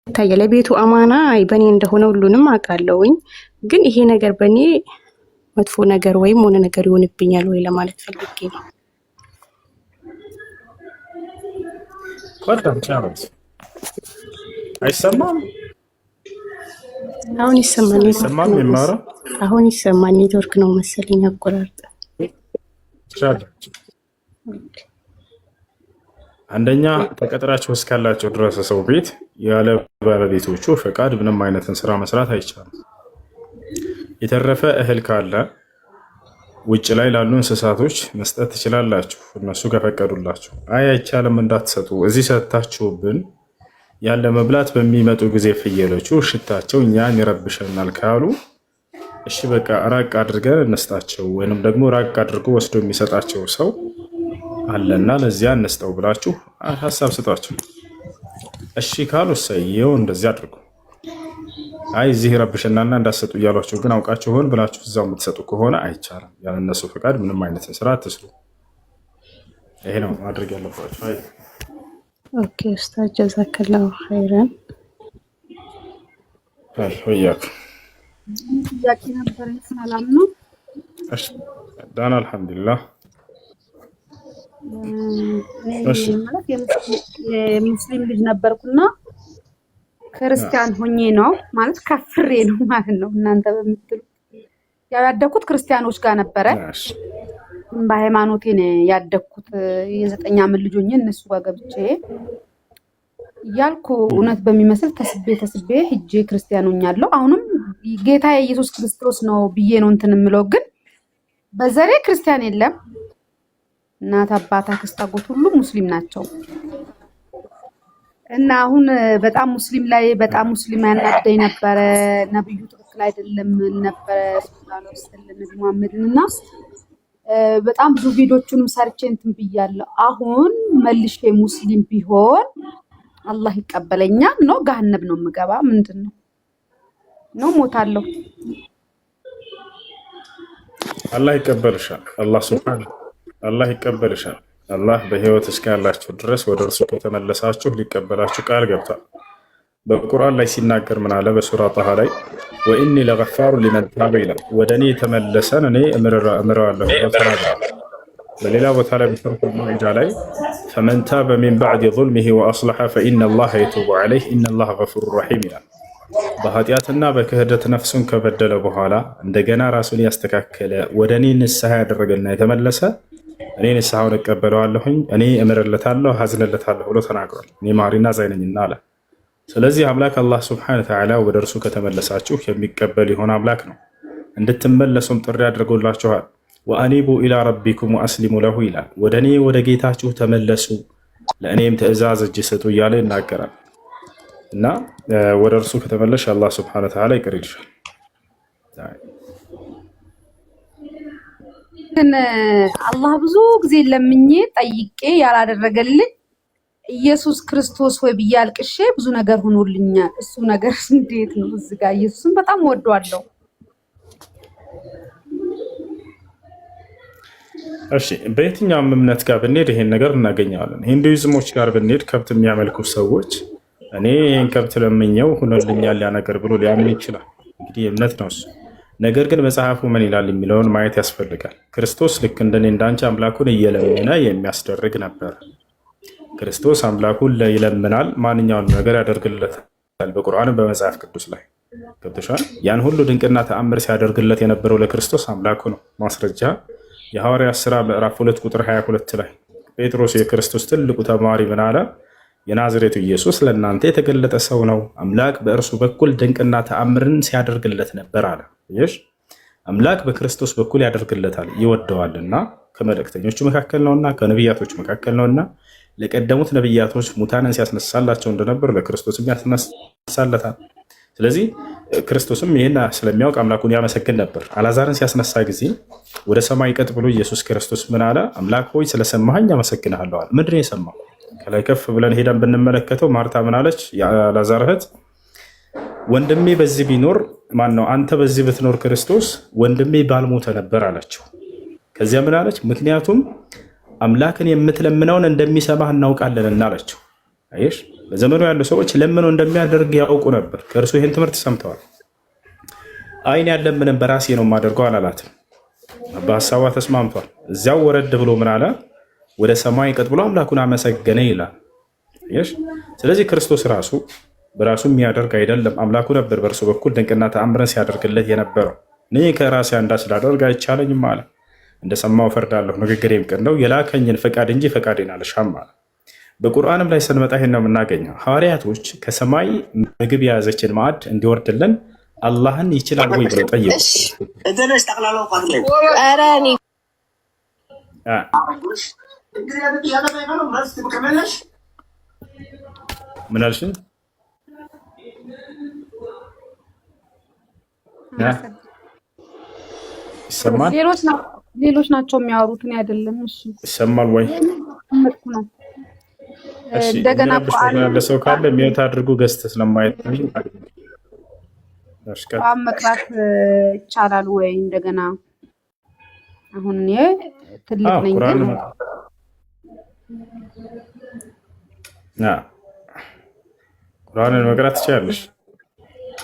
ይታያል? ለቤቱ አማና በኔ እንደሆነ ሁሉንም አውቃለሁኝ፣ ግን ይሄ ነገር በኔ መጥፎ ነገር ወይም ሆነ ነገር ይሆንብኛል ወይ ለማለት ፈልጌ ነው። ቆጣም ቻርልስ አይሰማም? አሁን ይሰማል። ይሰማል? ይማራ አሁን ይሰማል። ኔትወርክ ነው መሰለኝ አቆራርጠ። አንደኛ ተቀጥራችሁ እስካላችሁ ድረስ ሰው ቤት ያለ ባለቤቶቹ ፈቃድ ምንም አይነትን ስራ መስራት አይቻልም። የተረፈ እህል ካለ ውጭ ላይ ላሉ እንስሳቶች መስጠት ትችላላችሁ፣ እነሱ ከፈቀዱላችሁ። አይቻልም እንዳትሰጡ፣ እዚህ ሰጥታችሁብን ያለ መብላት በሚመጡ ጊዜ ፍየሎቹ ሽታቸው እኛን ይረብሸናል ካሉ እሺ በቃ ራቅ አድርገን እንስጣቸው፣ ወይንም ደግሞ ራቅ አድርጎ ወስዶ የሚሰጣቸው ሰው አለና ለዚያ እንስጠው ብላችሁ ሀሳብ ስጧቸው። እሺ ካሉ ሰየው እንደዚህ አድርጉ። አይ እዚህ ይረብሸናልና እንዳትሰጡ እያሏችሁ ግን አውቃችሁ ሆን ብላችሁ እዛው የምትሰጡ ከሆነ አይቻልም። ያለ እነሱ ፈቃድ ምንም አይነት ስራ አትስሩ። ይሄ ነው ማድረግ ያለባችሁ። አይ ኦኬ ኡስታዝ ጀዛከላሁ ኸይረን። ወያክ ጥያቄ ነበር። ሰላም ነው? እሺ ዳና አልሐምዱሊላህ። እሺ ማለት የሙስሊም ልጅ ነበርኩና ክርስቲያን ሆኜ ነው ማለት ከፍሬ ነው ማለት ነው። እናንተ በምትሉ ያደኩት ክርስቲያኖች ጋር ነበረ። በሃይማኖቴ ነው ያደኩት። የ9 ዓመት ልጅ ሆኜ እነሱ ጋር ገብቼ ያልኩ እውነት በሚመስል ተስቤ ሂጄ ክርስቲያን ሆኛለሁ። አሁንም ጌታ ኢየሱስ ክርስቶስ ነው ብዬ ነው እንትን የምለው፣ ግን በዘሬ ክርስቲያን የለም። እናት አባት አክስት አጎት ሁሉ ሙስሊም ናቸው። እና አሁን በጣም ሙስሊም ያናደኝ ነበረ። ነብዩ ትክክል አይደለም ነበረ ሰለላሁ ዐለይሂ ወሰለም ነብዩ መሐመድን እና በጣም ብዙ ቪዲዮቹንም ሰርቼ እንትን ብያለሁ። አሁን መልሼ ሙስሊም ቢሆን አላህ ይቀበለኛል ነው ገሃነም ነው የምገባ? ምንድነው ነው ሞታለሁ? አላህ ይቀበልሻል። አላህ ይቀበልሻል። አላህ በህይወት እስካላችሁ ድረስ ወደ እርሱ ከተመለሳችሁ ሊቀበላችሁ ቃል ገብቷል። በቁርአን ላይ ሲናገር ምን አለ? በሱራ ጣሃ ላይ ወኢኒ ለገፋሩ ሊመን ታበ ይላል። ወደ እኔ የተመለሰን እኔ እምረዋለሁ ተናግሯል። በሌላ ቦታ ላይ በሱረቱል ማኢዳ ላይ ፈመን ታበ ሚን ባዕድ ዙልሚሂ ወአስለሐ ፈኢነላሀ የቱቡ ዐለይህ ኢነላሀ ገፉሩር ረሒም ይላል። በኃጢአትና በክህደት ነፍሱን ከበደለ በኋላ እንደገና ራሱን ያስተካከለ ወደ እኔ ንስሐ ያደረገና የተመለሰ እኔ ንስሐውን እቀበለዋለሁኝ፣ እኔ እምርለታለሁ፣ አዝንለታለሁ ብሎ ተናግሯል። እኔ ማሪና ዛይነኝና አለ። ስለዚህ አምላክ አላህ ሱብሓነሁ ወተዓላ ወደ እርሱ ከተመለሳችሁ የሚቀበል የሆነ አምላክ ነው። እንድትመለሱም ጥሪ አድርጎላችኋል። ወአኒቡ ኢላ ረቢኩም ወአስሊሙ ለሁ ይላል። ወደ እኔ ወደ ጌታችሁ ተመለሱ፣ ለእኔም ትእዛዝ እጅ ስጡ እያለ ይናገራል። እና ወደ እርሱ ከተመለሽ አላህ ሱብሓነሁ ወተዓላ ይቅር ይልሻል። ግን አላህ ብዙ ጊዜ ለምኜ ጠይቄ ያላደረገልኝ ኢየሱስ ክርስቶስ ሆይ ብዬ አልቅሼ ብዙ ነገር ሆኖልኛል። እሱ ነገር እንዴት ነው? እዚህ ጋር ኢየሱስን በጣም ወደዋለሁ። እሺ በየትኛውም እምነት ጋር ብንሄድ ይሄን ነገር እናገኘዋለን። ሂንዱይዝሞች ጋር ብንሄድ ከብት የሚያመልኩ ሰዎች እኔ ይህን ከብት ለምኘው ሆኖልኛል ያ ነገር ብሎ ሊያምን ይችላል። እንግዲህ እምነት ነው እሱ። ነገር ግን መጽሐፉ ምን ይላል የሚለውን ማየት ያስፈልጋል። ክርስቶስ ልክ እንደኔ እንዳንቺ አምላኩን እየለመነ የሚያስደርግ ነበር። ክርስቶስ አምላኩን ይለምናል፣ ማንኛውን ነገር ያደርግለታል። በቁርአንም በመጽሐፍ ቅዱስ ላይ ገብተሻል። ያን ሁሉ ድንቅና ተአምር ሲያደርግለት የነበረው ለክርስቶስ አምላኩ ነው። ማስረጃ የሐዋርያት ሥራ ምዕራፍ 2 ቁጥር 22 ላይ ጴጥሮስ የክርስቶስ ትልቁ ተማሪ ምን አለ? የናዝሬቱ ኢየሱስ ለእናንተ የተገለጠ ሰው ነው፣ አምላክ በእርሱ በኩል ድንቅና ተአምርን ሲያደርግለት ነበር አለ። ይሽ አምላክ በክርስቶስ በኩል ያደርግለታል ይወደዋልና፣ ከመልእክተኞቹ መካከል ነውና፣ ከነቢያቶች መካከል ነውና፣ ለቀደሙት ነቢያቶች ሙታንን ሲያስነሳላቸው እንደነበር ለክርስቶስም ያስነሳለታል። ስለዚህ ክርስቶስም ይህን ስለሚያውቅ አምላኩን ያመሰግን ነበር። አልዓዛርን ሲያስነሳ ጊዜ ወደ ሰማይ ቀጥ ብሎ ኢየሱስ ክርስቶስ ምን አለ? አምላክ ሆይ ስለሰማኸኝ አመሰግንሃለሁ አለ። ምንድን ነው የሰማው? ከላይ ከፍ ብለን ሄደን ብንመለከተው ማርታ ምን አለች? የአልዓዛር እህት ወንድሜ በዚህ ቢኖር ማን ነው አንተ በዚህ ብትኖር ክርስቶስ ወንድሜ ባልሞተ ነበር አለችው። ከዚያ ምን አለች? ምክንያቱም አምላክን የምትለምነውን እንደሚሰማህ እናውቃለንና አለችው። አየሽ፣ በዘመኑ ያሉ ሰዎች ለምነው እንደሚያደርግ ያውቁ ነበር። ከእርሱ ይህን ትምህርት ሰምተዋል። አይን ያለምንም በራሴ ነው የማደርገው አላላትም። በሀሳቧ ተስማምቷል። እዚያው ወረድ ብሎ ምን አለ? ወደ ሰማይ ቀጥ ብሎ አምላኩን አመሰገነ ይላል። ስለዚህ ክርስቶስ ራሱ በራሱ የሚያደርግ አይደለም፣ አምላኩ ነበር በእርሱ በኩል ድንቅና ተአምረን ሲያደርግለት የነበረው። እኔ ከራሴ አንዳች ላደርግ አይቻለኝም አለ። እንደሰማው ፈርዳለሁ፣ ንግግሬም ቅን ነው፣ የላከኝን ፈቃድ እንጂ ፈቃዴን አልሻም አለ። በቁርአንም ላይ ስንመጣ ይሄን ነው የምናገኘው። ሐዋርያቶች ከሰማይ ምግብ የያዘችን ማዕድ እንዲወርድልን አላህን ይችላል ወይ ብለው ጠየቁ። ምን አልሽኝ? ይሰማል? ሌሎች ናቸው የሚያወሩት፣ እኔ አይደለም። እሺ ይሰማል ወይ? እንደገና ያለ ሰው ካለ ሚውት አድርጉ። ገዝተ ስለማየት መቅራት ይቻላል ወይ? እንደገና አሁን እኔ ትልቅ ነኝ ግን ቁርአንን መቅራት ትችላለሽ።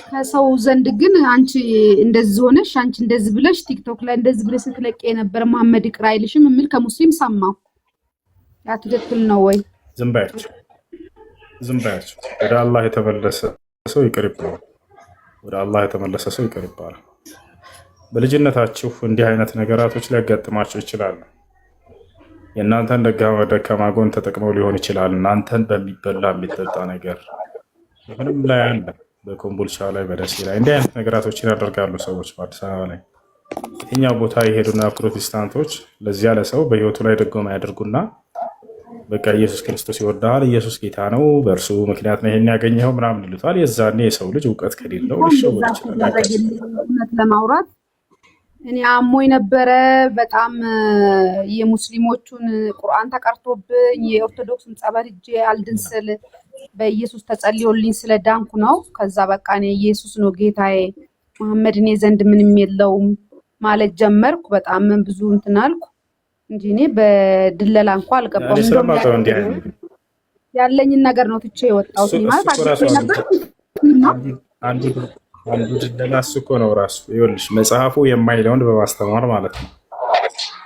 ከሰው ዘንድ ግን አንቺ እንደዚህ ሆነሽ አንቺ እንደዚህ ብለሽ ቲክቶክ ላይ እንደዚህ ብለሽ ስትለቂ የነበረ መሐመድ ይቅር አይልሽም የሚል ከሙስሊም ሰማው። ያ ትክክል ነው ወይ? ዝም በያቸው። ወደ አላህ የተመለሰ ሰው ይቅር ይባላል። ወደ አላህ የተመለሰ ሰው ይቅር ይባላል። በልጅነታችሁ እንዲህ አይነት ነገራቶች ሊያጋጥማችሁ ይችላሉ። የእናንተን ደካማ ጎን ተጠቅመው ሊሆን ይችላል። እናንተን በሚበላ የሚጠጣ ነገር ምንም ላይ አለ። በኮምቦልቻ ላይ፣ በደሴ ላይ እንዲህ አይነት ነገራቶችን ያደርጋሉ ሰዎች። በአዲስ አበባ ላይ የትኛው ቦታ የሄዱና ፕሮቴስታንቶች ለዚያ ለሰው በህይወቱ ላይ ደጎማ ያደርጉና በቃ ኢየሱስ ክርስቶስ ይወዳል፣ ኢየሱስ ጌታ ነው፣ በእርሱ ምክንያት ነው ይሄን ያገኘው ምናምን ይሉታል። የዛኔ የሰው ልጅ እውቀት ከሌለው ሊሸወድ ይችላል። ለማውራት እኔ አሞኝ ነበረ በጣም የሙስሊሞቹን ቁርአን ተቀርቶብኝ የኦርቶዶክስን ጸበል ሄጄ አልድን ስል በኢየሱስ ተጸልዮልኝ ስለ ዳንኩ ነው። ከዛ በቃ እኔ ኢየሱስ ነው ጌታዬ፣ መሐመድ እኔ ዘንድ ምንም የለውም ማለት ጀመርኩ። በጣም ብዙ እንትን አልኩ እንጂ እኔ በድለላ እንኳን አልገባሁም። ያለኝን ነገር ነው ትቼ የወጣሁት ማለት አግኝቼ ነበር። አንዱ ድለላ እሱ እኮ ነው ራሱ። ይኸውልሽ መጽሐፉ የማይለውን በማስተማር ማለት ነው።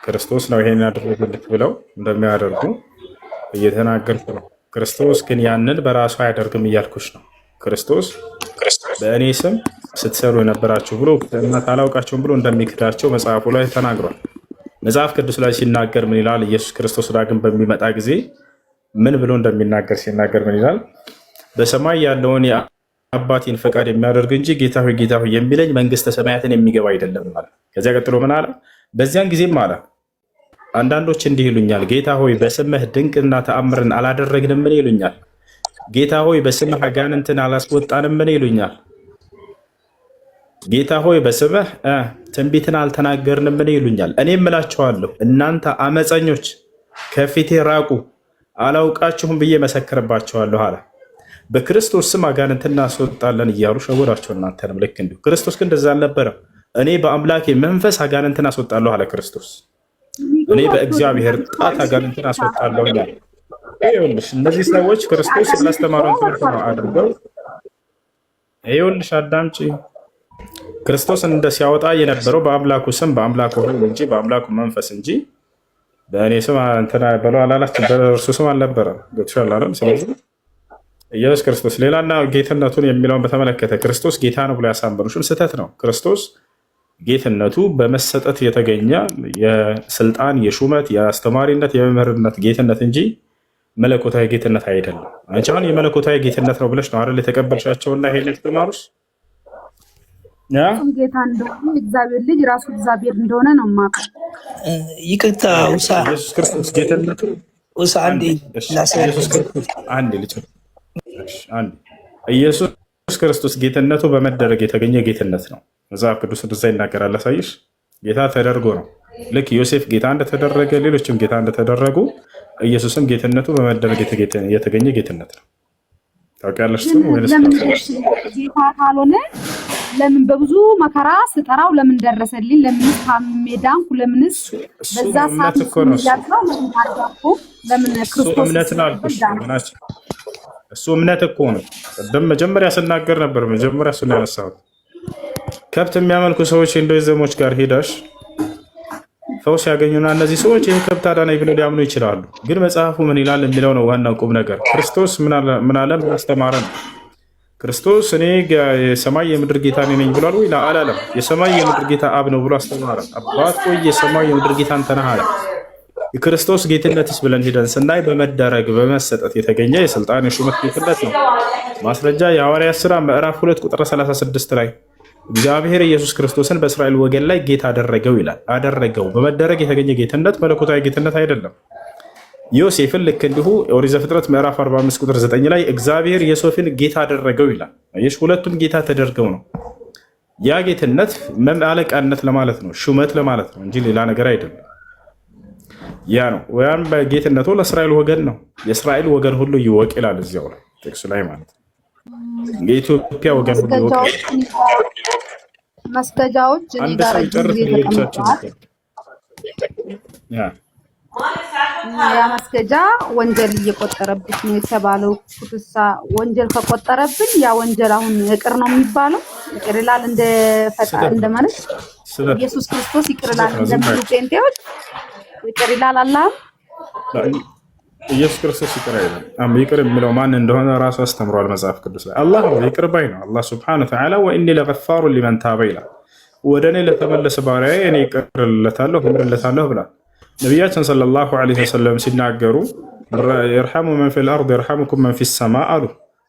ክርስቶስ ነው ይሄን ያደረግልህ ብለው እንደሚያደርጉ እየተናገርኩ ነው። ክርስቶስ ግን ያንን በራሱ አያደርግም እያልኩሽ ነው። ክርስቶስ በእኔ ስም ስትሰሩ የነበራችሁ ብሎ እናት አላውቃቸውም ብሎ እንደሚክዳቸው መጽሐፉ ላይ ተናግሯል። መጽሐፍ ቅዱስ ላይ ሲናገር ምን ይላል? ኢየሱስ ክርስቶስ ዳግም በሚመጣ ጊዜ ምን ብሎ እንደሚናገር ሲናገር ምን ይላል? በሰማይ ያለውን የአባቴን ፈቃድ የሚያደርግ እንጂ ጌታ ሆይ የሚለኝ መንግስተ ሰማያትን የሚገባ አይደለም ማለት። ከዚያ ቀጥሎ ምን አለ? በዚያን ጊዜም አለ አንዳንዶች እንዲህ ይሉኛል፣ ጌታ ሆይ በስምህ ድንቅና ተአምርን አላደረግንም ምን ይሉኛል። ጌታ ሆይ በስምህ አጋንንትን አላስወጣንም ምን ይሉኛል። ጌታ ሆይ በስምህ ትንቢትን አልተናገርንም ምን ይሉኛል። እኔም እላቸዋለሁ እናንተ አመፀኞች ከፊቴ ራቁ፣ አላውቃችሁም ብዬ መሰክርባቸዋለሁ አለ። በክርስቶስ ስም አጋንንትን እናስወጣለን እያሉ ሸወዷቸው እናንተንም ልክ እንዲሁ። ክርስቶስ ግን እንደዛ አልነበረም። እኔ በአምላኬ መንፈስ አጋንንትን አስወጣለሁ አለ ክርስቶስ። እኔ በእግዚአብሔር ጣት አጋንንትን አስወጣለሁ ይላል። ይኸውልሽ እነዚህ ሰዎች ክርስቶስ ስላስተማረን ትምህርት ነው አድርገው። ይኸውልሽ አዳምጪ። ክርስቶስን እንደ ሲያወጣ የነበረው በአምላኩ ስም በአምላኩ ኃይል እንጂ በአምላኩ መንፈስ እንጂ በእኔ ስም እንትና በለው አላላችሁ። በእርሱ ስም አልነበረም። ገብቶሻል አይደል? ስለዚህ ኢየሱስ ክርስቶስ ሌላና ጌትነቱን የሚለውን በተመለከተ ክርስቶስ ጌታ ነው ብሎ ያሳመኑሽም ስህተት ነው። ክርስቶስ ጌትነቱ በመሰጠት የተገኘ የስልጣን፣ የሹመት፣ የአስተማሪነት፣ የመምህርነት ጌትነት እንጂ መለኮታዊ ጌትነት አይደለም። አንቺ አሁን የመለኮታዊ ጌትነት ነው ብለሽ ነው አይደል የተቀበልሻቸውና ይሄን የተማሩሽ ጌታ እንደሆነ እግዚአብሔር ልጅ ራሱ እግዚአብሔር እንደሆነ ነው የማውቀው። ይቅርታ ውሳ ኢየሱስ ክርስቶስ ጌትነቱ ውሳ አንዴ ኢየሱስ ክርስቶስ ጌትነቱ በመደረግ የተገኘ ጌትነት ነው። መጽሐፍ ቅዱስ እንደዛ ይናገራል። አሳይሽ ጌታ ተደርጎ ነው። ልክ ዮሴፍ ጌታ እንደተደረገ ሌሎችም ጌታ እንደተደረጉ ኢየሱስም ጌትነቱ በመደረግ የተገኘ ጌትነት ነው። ታውቂያለሽ? ጌታ ካልሆነ ለምን በብዙ መከራ ስጠራው ለምን ደረሰልኝ? ለምን ታምሜ ዳንኩ? ለምንስ በዛ ሰዓት ያለው ለምን ክርስቶስ እምነት ነው አልኩሽ። እሱ እምነት እኮ ነው። ቅድም መጀመሪያ ስናገር ነበር። መጀመሪያ እሱን ያነሳሁት ከብት የሚያመልኩ ሰዎች ሂንዱይዝሞች ጋር ሄዳሽ ፈውስ ያገኙና እነዚህ ሰዎች ይህ ከብት አዳነኝ ብለው ሊያምኑ ይችላሉ። ግን መጽሐፉ ምን ይላል የሚለው ነው ዋናው ቁም ነገር። ክርስቶስ ምን አለ? ምን አስተማረ ነው? ክርስቶስ እኔ የሰማይ የምድር ጌታ ነኝ ብሏል ወይ? አላለም። የሰማይ የምድር ጌታ አብ ነው ብሎ አስተማረ። አባት ሆይ የሰማይ የምድር ጌታ አንተ ነህ አለ። የክርስቶስ ጌትነትስ ብለን ሄደን ስናይ በመደረግ በመሰጠት የተገኘ የስልጣን የሹመት ጌትነት ነው። ማስረጃ የሐዋርያት ሥራ ምዕራፍ 2 ቁጥር 36 ላይ እግዚአብሔር ኢየሱስ ክርስቶስን በእስራኤል ወገን ላይ ጌታ አደረገው ይላል። አደረገው በመደረግ የተገኘ ጌትነት መለኮታዊ ጌትነት አይደለም። ዮሴፍን ልክ እንዲሁ ኦሪት ዘፍጥረት ምዕራፍ 45 ቁጥር 9 ላይ እግዚአብሔር ዮሴፍን ጌታ አደረገው ይላል። ሁለቱም ጌታ ተደርገው ነው። ያ ጌትነት አለቃነት ለማለት ነው፣ ሹመት ለማለት ነው እንጂ ሌላ ነገር አይደለም። ያ ነው ወያም በጌትነቱ ለእስራኤል ወገን ነው። የእስራኤል ወገን ሁሉ ይወቅ ይላል እዚያው ላይ ጥቅሱ ላይ ማለት ነው። የኢትዮጵያ ወገን ሁሉ ይወቅ። መስገጃዎች እኔ ጋር ያ መስገጃ ወንጀል እየቆጠረብኝ ነው የተባለው። ኩትሳ ወንጀል ከቆጠረብኝ ያ ወንጀል አሁን ይቅር ነው የሚባለው? ይቅር ይላል እንደ ፈጣሪ እንደማለት ኢየሱስ ክርስቶስ ይቅር ይላል እንደሚሉ ጴንጤዎች ይቅር ይላል አላህ ኢየሱስ ክርስቶስ ይቅር አይልም። ይቅር የሚለው ማን እንደሆነ ራሱ አስተምሯል መጽሐፍ ቅዱስ ላይ። አላህ ነው ይቅር ባይ ነው። አላህ ሱብሓነሁ ወተዓላ ወኢኒ ለገፋሩ ሊመን ታበ ይላል። ወደ እኔ ለተመለሰ ባሪያዬ እኔ ይቅርለታለሁ እምርለታለሁ ብሏል። ነቢያችን ሰለላሁ ዐለይሂ ወሰለም ሲናገሩ የርሐሙ መን ፊል አርድ የርሐሙኩም መን ፊስ ሰማ አሉ።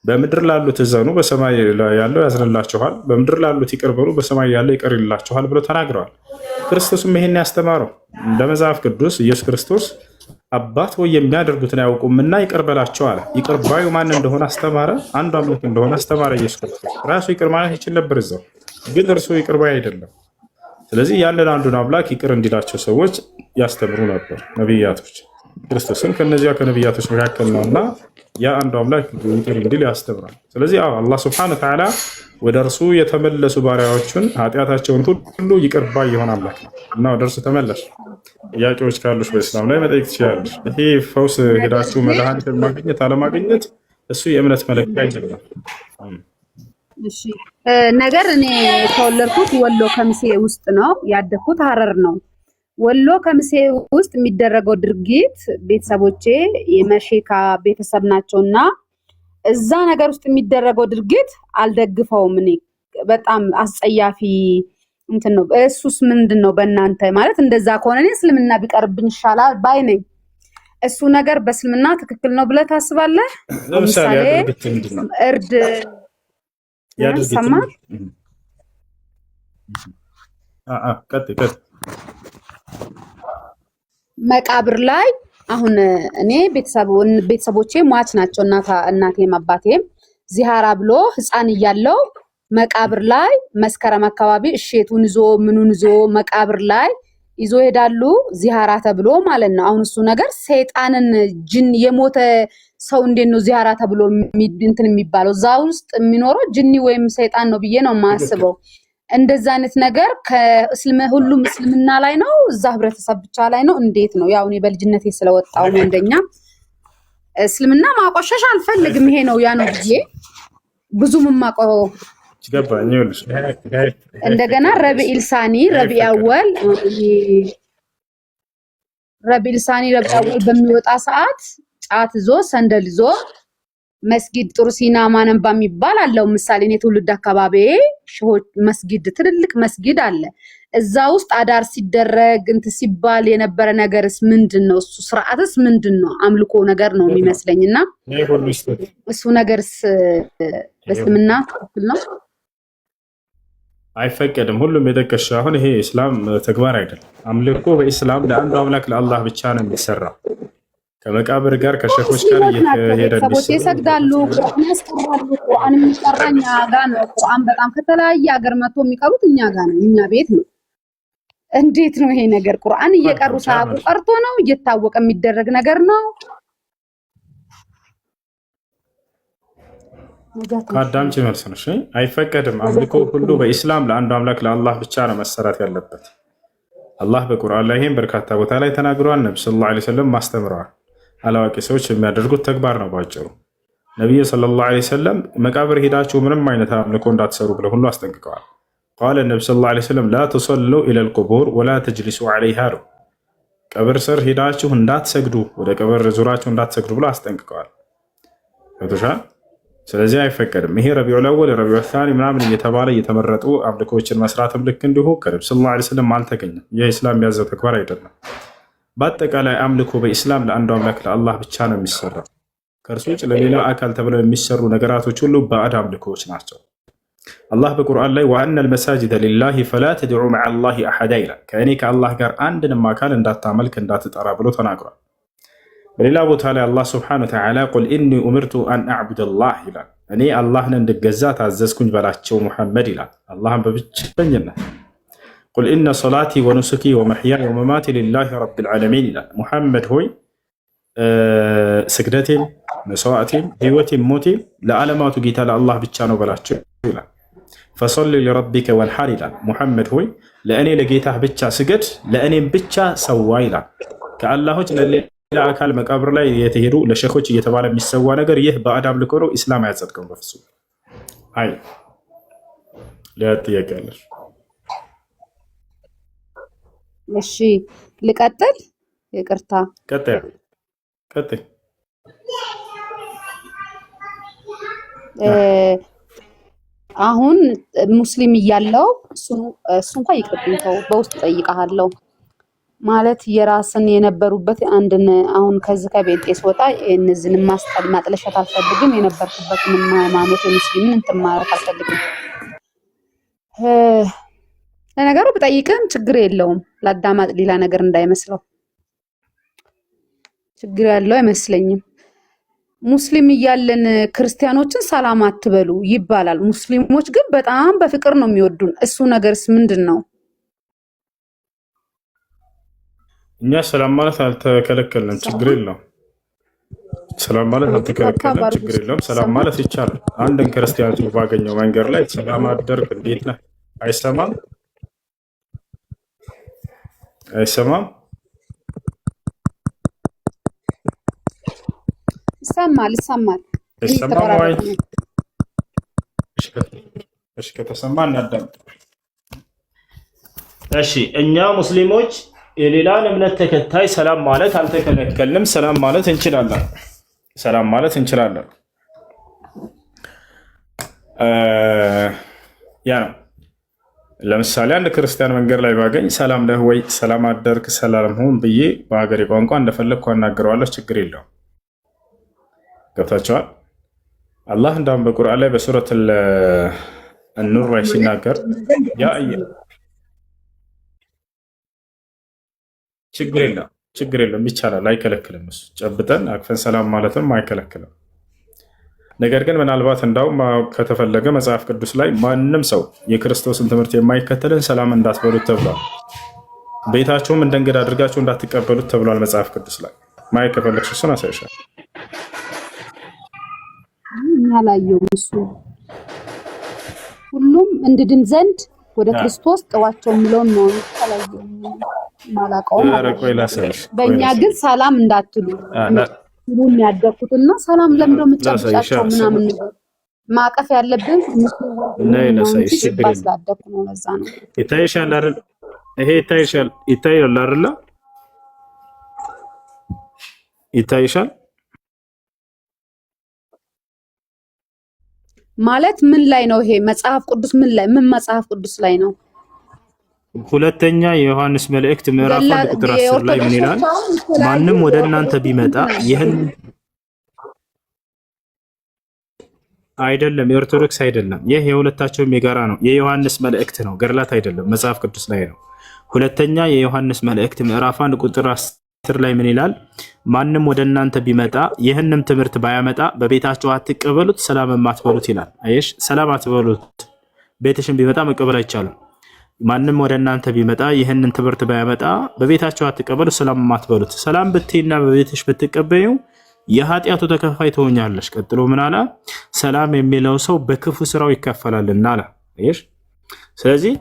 በምድር ላሉት እዘኑ፣ በሰማይ ያለው ያዝንላችኋል። በምድር ላሉት ይቅር በሉ፣ በሰማይ ያለው ይቅር ይላችኋል ብለው ተናግረዋል። ክርስቶስም ይሄን ያስተማረው እንደ መጽሐፍ ቅዱስ ኢየሱስ ክርስቶስ አባት ወይ የሚያደርጉትን አያውቁምና ይቅር በላቸው አለ። ይቅር ባዩ ማን እንደሆነ አስተማረ። አንዱ አምላክ እንደሆነ አስተማረ። ኢየሱስ ክርስቶስ ራሱ ይቅር ማለት ይችል ነበር እዛው፣ ግን እርሱ ይቅር ባይ አይደለም። ስለዚህ ያንን አንዱን አምላክ ይቅር እንዲላቸው ሰዎች ያስተምሩ ነበር ነቢያቶች። ክርስቶስም ከነዚያ ከነቢያቶች መካከል ነውና ያ አንዱ አምላክ ይቅር እንዲል ያስተምራል። ስለዚህ አላህ ሱብሓነሁ ወተዓላ ወደ እርሱ የተመለሱ ባሪያዎቹን ኃጢአታቸውን ሁሉ ይቅር ባይ የሆነ አምላክ ነው እና ወደ እርሱ ተመለሱ። ጥያቄዎች ካሉሽ በእስላም ላይ መጠየቅ ትችላለሽ። ይሄ ፈውስ ሄዳችሁ መድኃኒት ማግኘት አለማግኘት እሱ የእምነት መለኪያ አይደለም። እሺ ነገር እኔ የተወለድኩት ወሎ ከሚሴ ውስጥ ነው፣ ያደግኩት ሀረር ነው። ወሎ ከሚሴ ውስጥ የሚደረገው ድርጊት ቤተሰቦቼ የመሼካ ቤተሰብ ናቸውና እዛ ነገር ውስጥ የሚደረገው ድርጊት አልደግፈውም። እኔ በጣም አስጸያፊ እንትን ነው። እሱስ ምንድን ነው በእናንተ ማለት? እንደዛ ከሆነ እኔ እስልምና ቢቀርብኝ ይሻላል ባይ ነኝ። እሱ ነገር በእስልምና ትክክል ነው ብለህ ታስባለህ? ለምሳሌ እርድ ያሰማል መቃብር ላይ አሁን እኔ ቤተሰቦቼ ሟች ናቸው። እናቴም አባቴም ዚሃራ ብሎ ህፃን እያለው መቃብር ላይ መስከረም አካባቢ እሼቱን ይዞ ምኑን ይዞ መቃብር ላይ ይዞ ሄዳሉ፣ ዚሃራ ተብሎ ማለት ነው። አሁን እሱ ነገር ሰይጣንን ጅን የሞተ ሰው እንዴት ነው ዚሃራ ተብሎ እንትን የሚባለው? እዛ ውስጥ የሚኖረው ጅኒ ወይም ሰይጣን ነው ብዬ ነው የማስበው። እንደዛ አይነት ነገር ሁሉም እስልምና ላይ ነው እዛ ህብረተሰብ ብቻ ላይ ነው እንዴት ነው? ያው እኔ በልጅነቴ ስለወጣው አንደኛ እስልምና ማቆሸሽ አልፈልግም። ይሄ ነው ያ ነው ብዬ ብዙም ማቆ እንደገና ረቢዕ ሳኒ ረቢዕ አወል በሚወጣ ሰዓት ጫት ይዞ ሰንደል ይዞ መስጊድ ጥሩ ሲና ማነባ የሚባል አለው። ምሳሌ እኔ ትውልድ አካባቢ መስጊድ ትልልቅ መስጊድ አለ። እዛ ውስጥ አዳር ሲደረግ እንትን ሲባል የነበረ ነገርስ ምንድነው? እሱ ስርዓትስ ምንድነው? አምልኮ ነገር ነው የሚመስለኝና እሱ ነገርስ በእስልምና ትክክል ነው? አይፈቀድም። ሁሉም የጠቀሽ አሁን ይሄ እስላም ተግባር አይደለም። አምልኮ በእስላም ለአንዱ አምላክ ለአላህ ብቻ ነው የሚሰራው። ከመቃብር ጋር ከሸኾች ጋር እየሄደ ይሰግዳሉ፣ ቁርአን ያስቀራሉ። ቁርአን የሚቀራ እኛ ጋር ነው። ቁርአን በጣም ከተለያየ ሀገር መጥቶ የሚቀሩት እኛ ጋር ነው፣ እኛ ቤት ነው። እንዴት ነው ይሄ ነገር? ቁርአን እየቀሩ ሳያውቁ ቀርቶ ነው? እየታወቀ የሚደረግ ነገር ነው? ከአዳምጪ መልስ ነው። አይፈቀድም። አምልኮ ሁሉ በኢስላም ለአንዱ አምላክ ለአላህ ብቻ ነው መሰራት ያለበት። አላህ በቁርአን ላይ ይሄን በርካታ ቦታ ላይ ተናግረዋል። ነብዩ ሰለላሁ ዐለይሂ ወሰለም ማስተምረዋል። አላዋቂ ሰዎች የሚያደርጉት ተግባር ነው ባጭሩ። ነብዩ ሰለላሁ ዐለይሂ ወሰለም መቃብር ሄዳችሁ ምንም አይነት አምልኮ እንዳትሰሩ ብለው ሁሉ አስጠንቅቀዋል። ቃለ ነብዩ ሰለላሁ ዐለይሂ ወሰለም ላ ተሰሉ ኢለል ቁቡር ወላ ተጅሊሱ ዐለይሃ፣ ቀብር ስር ሄዳችሁ እንዳትሰግዱ፣ ወደ ቀብር ዙራችሁ እንዳትሰግዱ ብለው አስጠንቅቀዋል። ስለዚህ አይፈቀድም። ይሄ ረቢዑል አወል ረቢዑል ታኒ ምናምን እየተባለ እየተመረጡ አምልኮችን መስራትም ልክ እንዲሁ ከነብዩ ሰለላሁ ዐለይሂ ወሰለም አልተገኘም። የኢስላም ያዘው ተግባር አይደለም። በአጠቃላይ አምልኮ በኢስላም ለአንዱ አምላክ ለአላህ ብቻ ነው የሚሰራው። ከእርሱ ውጭ ለሌላ አካል ተብለው የሚሰሩ ነገራቶች ሁሉ ባዕድ አምልኮዎች ናቸው። አላህ በቁርአን ላይ ወአነል መሳጅደ ሊላሂ ፈላ ተድዑ መዐላሂ አሐዳ ይላል። ከእኔ ከአላህ ጋር አንድንም አካል እንዳታመልክ እንዳትጠራ ብሎ ተናግሯል። በሌላ ቦታ ላይ አላህ ስብሐነሁ ወተዓላ ቁል ኢኒ ኡሚርቱ አን አዕቡደላህ ይላል። እኔ አላህን እንድገዛ ታዘዝኩኝ በላቸው ሙሐመድ ይላል። አላህን በብቸኝነት ቁል ኢነ ሶላቲ ወኑሱኪ ወመሕያየ ወመማቲ ሊላሂ ረቢል ዓለሚን ይላል። ሙሐመድ ሆይ ስግደቴም፣ መስዋዕቴም፣ ህይወቴም፣ ሞቴም ለዓለማቱ ጌታ ለአላህ ብቻ ነው በላቸው ይላል። ፈሰሊ ሊረቢከ ወንሐር ይላል። ሙሐመድ ሆይ ለእኔ ለጌታህ ብቻ ስገድ፣ ለእኔም ብቻ ሰዋ ይላል። ከአላሆች ለሌላ አካል መቃብር ላይ የተሄዱ ለሸኾች እየተባለ የሚሰዋ ነገር ይህ ባዕድ አምልኮ ነው። ኢስላም አያጸድቀውም በፍጹም። አይ ለጥያቄ ያለሽ እሺ ልቀጥል? ይቅርታ ቀጥይ። አሁን ሙስሊም እያለው እሱ እንኳን ይቅርብኝ ተው፣ በውስጥ ጠይቃለሁ ማለት የራስን የነበሩበት አንድን አሁን ከዚህ ከቤንጤ ስወጣ እነዚህን ማጥለሸት አልፈልግም። የነበርኩበትን ሃይማኖት የሙስሊምን እንትን ማለት አልፈልግም። ለነገሩ ብጠይቅም ችግር የለውም። ለአዳማጥ ሌላ ነገር እንዳይመስለው ችግር ያለው አይመስለኝም። ሙስሊም እያለን ክርስቲያኖችን ሰላም አትበሉ ይባላል። ሙስሊሞች ግን በጣም በፍቅር ነው የሚወዱን። እሱ ነገርስ ምንድን ነው? እኛ ሰላም ማለት አልተከለከልንም፣ ችግር የለውም። ሰላም ማለት አልተከለከልንም፣ ችግር የለውም። ሰላም ማለት ይቻላል። አንድን ክርስቲያን ባገኘው መንገድ ላይ ሰላም አደርግ እንዴት ነህ? አይሰማም አይሰማም? ይሰማል ይሰማል። ይሰማል ወይ? እሺ ከተሰማ እናዳምጥ። እሺ እኛ ሙስሊሞች የሌላን እምነት ተከታይ ሰላም ማለት አልተከለከልንም። ሰላም ማለት እንችላለን። ሰላም ማለት እንችላለን። ያ ነው። ለምሳሌ አንድ ክርስቲያን መንገድ ላይ ባገኝ ሰላም ነህ ወይ፣ ሰላም አደርክ፣ ሰላም ሁን ብዬ በሀገሬ ቋንቋ እንደፈለግኩ አናግረዋለሁ። ችግር የለውም። ገብታችኋል? አላህ እንዳውም በቁርአን ላይ በሱረት ኑር ላይ ሲናገር ችግር የለም ይቻላል፣ አይከለክልም። እሱ ጨብጠን አቅፈን ሰላም ማለትም አይከለክልም። ነገር ግን ምናልባት እንዳውም ከተፈለገ መጽሐፍ ቅዱስ ላይ ማንም ሰው የክርስቶስን ትምህርት የማይከተልን ሰላም እንዳትበሉት ተብሏል። ቤታቸውም እንደ እንግዳ አድርጋቸው እንዳትቀበሉት ተብሏል መጽሐፍ ቅዱስ ላይ። ማየት ከፈለግሽ እሱን አሳይሻል። ያላየው እሱ ሁሉም እንድድን ዘንድ ወደ ክርስቶስ ጥዋቸው የሚለውን ነው ያላየው ማላቀው ማለት ነው። በእኛ ግን ሰላም እንዳትሉ ሁሉም ያደርኩትና ሰላም ለምዶ ምጫጫቸው ምናምን ነገር ማቀፍ ያለብን ስላደኩ ነው። ለዛ ነው ይታይሻል አይደል? ይሄ ይታያል አይደል? ይታይሻል ማለት ምን ላይ ነው? ይሄ መጽሐፍ ቅዱስ ምን መጽሐፍ ቅዱስ ላይ ነው? ሁለተኛ የዮሐንስ መልእክት ምዕራፍ 1 ቁጥር 10 ላይ ምን ይላል? ማንም ወደ እናንተ ቢመጣ ይህን አይደለም፣ የኦርቶዶክስ አይደለም። ይህ የሁለታቸውም የጋራ ነው። የዮሐንስ መልእክት ነው፣ ገድላት አይደለም፣ መጽሐፍ ቅዱስ ላይ ነው። ሁለተኛ የዮሐንስ መልእክት ምዕራፍ 1 ቁጥር 10 ላይ ምን ይላል? ማንም ወደ እናንተ ቢመጣ ይህንም ትምህርት ባያመጣ በቤታችሁ አትቀበሉት፣ ሰላም አትበሉት ይላል። አየሽ፣ ሰላም አትበሉት። ቤትሽን ቢመጣ መቀበል አይቻልም። ማንም ወደ እናንተ ቢመጣ ይህንን ትምህርት ባያመጣ በቤታችሁ አትቀበሉ፣ ሰላም አትበሉት። ሰላም ብትይና በቤትሽ ብትቀበዩ የኃጢአቱ ተከፋይ ትሆኛለሽ። ቀጥሎ ምን አለ? ሰላም የሚለው ሰው በክፉ ስራው ይከፈላልና አለ። አየሽ፣ ስለዚህ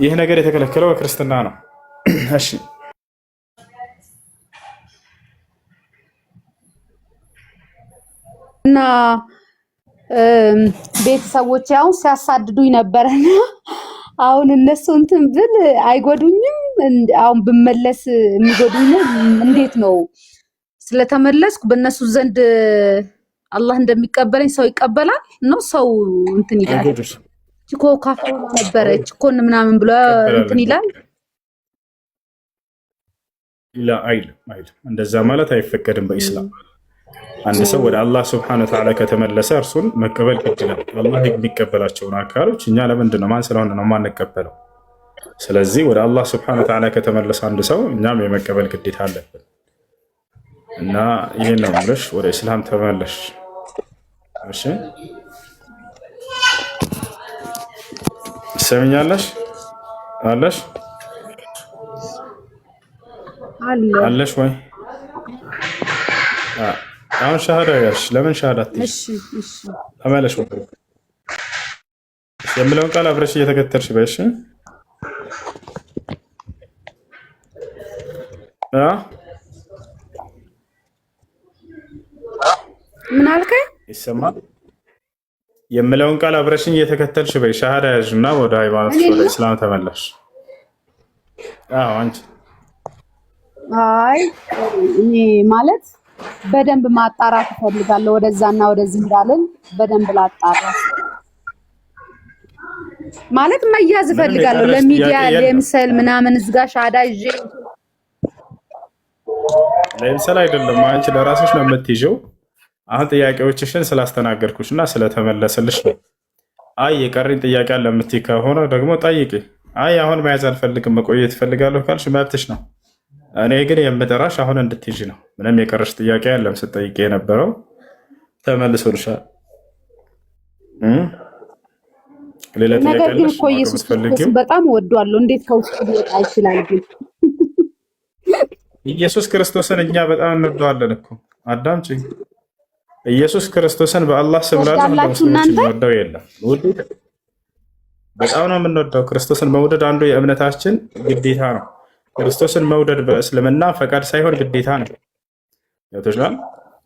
ይህ ነገር የተከለከለው በክርስትና ነው። እሺ እና ቤተሰቦች አሁን ሲያሳድዱኝ ነበርና አሁን እነሱ እንትን ብል አይጎዱኝም። አሁን ብመለስ የሚጎዱኝ እንዴት ነው? ስለተመለስኩ በእነሱ ዘንድ አላህ እንደሚቀበለኝ ሰው ይቀበላል ነው ሰው እንትን ይላል እኮ ካፈራ ነበረች እኮ ምናምን ብሎ እንትን ይላል ላ አይልም እንደዛ ማለት አይፈቀድም በኢስላም አንድ ሰው ወደ አላህ Subhanahu Wa Ta'ala ከተመለሰ እርሱን መቀበል ይችላል አላህ የሚቀበላቸውን አካሎች እኛ ለምንድን ነው ማን ስለሆነ ነው ማንቀበለው ስለዚህ ወደ አላህ Subhanahu Wa Ta'ala ከተመለሰ አንድ ሰው እኛም የመቀበል ግዴታ አለብን እና ይሄን ነው ብለሽ ወደ እስላም ተመለሽ እሺ ሰምኛለሽ አለሽ ወይ አሁን ሻሃዳ ያሽ ለምን ሻሃዳ አትይሽ እሺ ተመለሽ ወደ የምለውን ቃል አብረሽ እየተከተልሽ በእሺ ምን አልከኝ ይሰማል የምለውን ቃል አብረሽኝ እየተከተልሽ በይ ሻሃዳ ያዥና ወደ ሃይማኖት ወደ እስላም ተመለሽ አንቺ አይ እኔ ማለት በደንብ ማጣራት ፈልጋለሁ ወደዛና ወደዚህ እንዳለን በደንብ ላጣራ ማለት መያዝ ፈልጋለሁ ለሚዲያ ለምሳሌ ምናምን እዝጋ ሻሃዳ ይዤ ለምሳሌ አይደለም አንቺ ለራስሽ ነው የምትይዤው አሁን ጥያቄዎችሽን ስላስተናገርኩሽና ስለተመለሰልሽ ነው አይ የቀረኝ ጥያቄ አለ የምትይ ከሆነ ደግሞ ጠይቂ አይ አሁን መያዝ አልፈልግም መቆየት ፈልጋለሁ ካልሽ መብትሽ ነው እኔ ግን የምጠራሽ አሁን እንድትይዥ ነው ምንም የቀረሽ ጥያቄ ያለም ስትጠይቂ የነበረው ተመልሶልሻል ሌላ ጥያቄ አለ ነገር ግን ኢየሱስ ክርስቶስ በጣም ወዷለሁ እንዴት ከውስጥ ሊወጣ ይችላል ግን ኢየሱስ ክርስቶስን እኛ በጣም እንወደዋለን እኮ አዳምጪ ኢየሱስ ክርስቶስን በአላህ ስም ወደው የለም በጣም ነው የምንወደው ክርስቶስን መውደድ አንዱ የእምነታችን ግዴታ ነው ክርስቶስን መውደድ በእስልምና ፈቃድ ሳይሆን ግዴታ ነው ያተሻል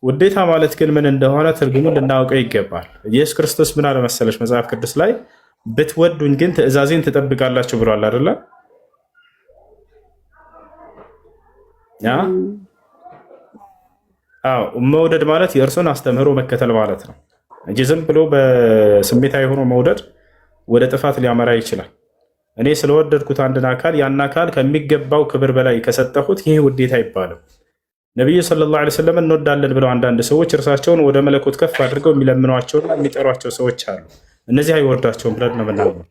ውዴታ ማለት ግን ምን እንደሆነ ትርጉሙን ልናውቀው ይገባል ኢየሱስ ክርስቶስ ምን አለ መሰለሽ መጽሐፍ ቅዱስ ላይ ብትወዱኝ ግን ትእዛዜን ትጠብቃላችሁ ብሏል አይደለ መውደድ ማለት የእርሱን አስተምህሮ መከተል ማለት ነው እንጂ ዝም ብሎ በስሜታዊ ሆኖ መውደድ ወደ ጥፋት ሊያመራ ይችላል እኔ ስለወደድኩት አንድን አካል ያን አካል ከሚገባው ክብር በላይ ከሰጠሁት ይሄ ውዴታ ይባላል ነብዩ ሰለላሁ ዐለይሂ ወሰለም እንወዳለን ብለው አንዳንድ ሰዎች እርሳቸውን ወደ መለኮት ከፍ አድርገው የሚለምኗቸውና የሚጠሯቸው ሰዎች አሉ እነዚህ አይወርዳቸውም ብለን ነው የምናምነው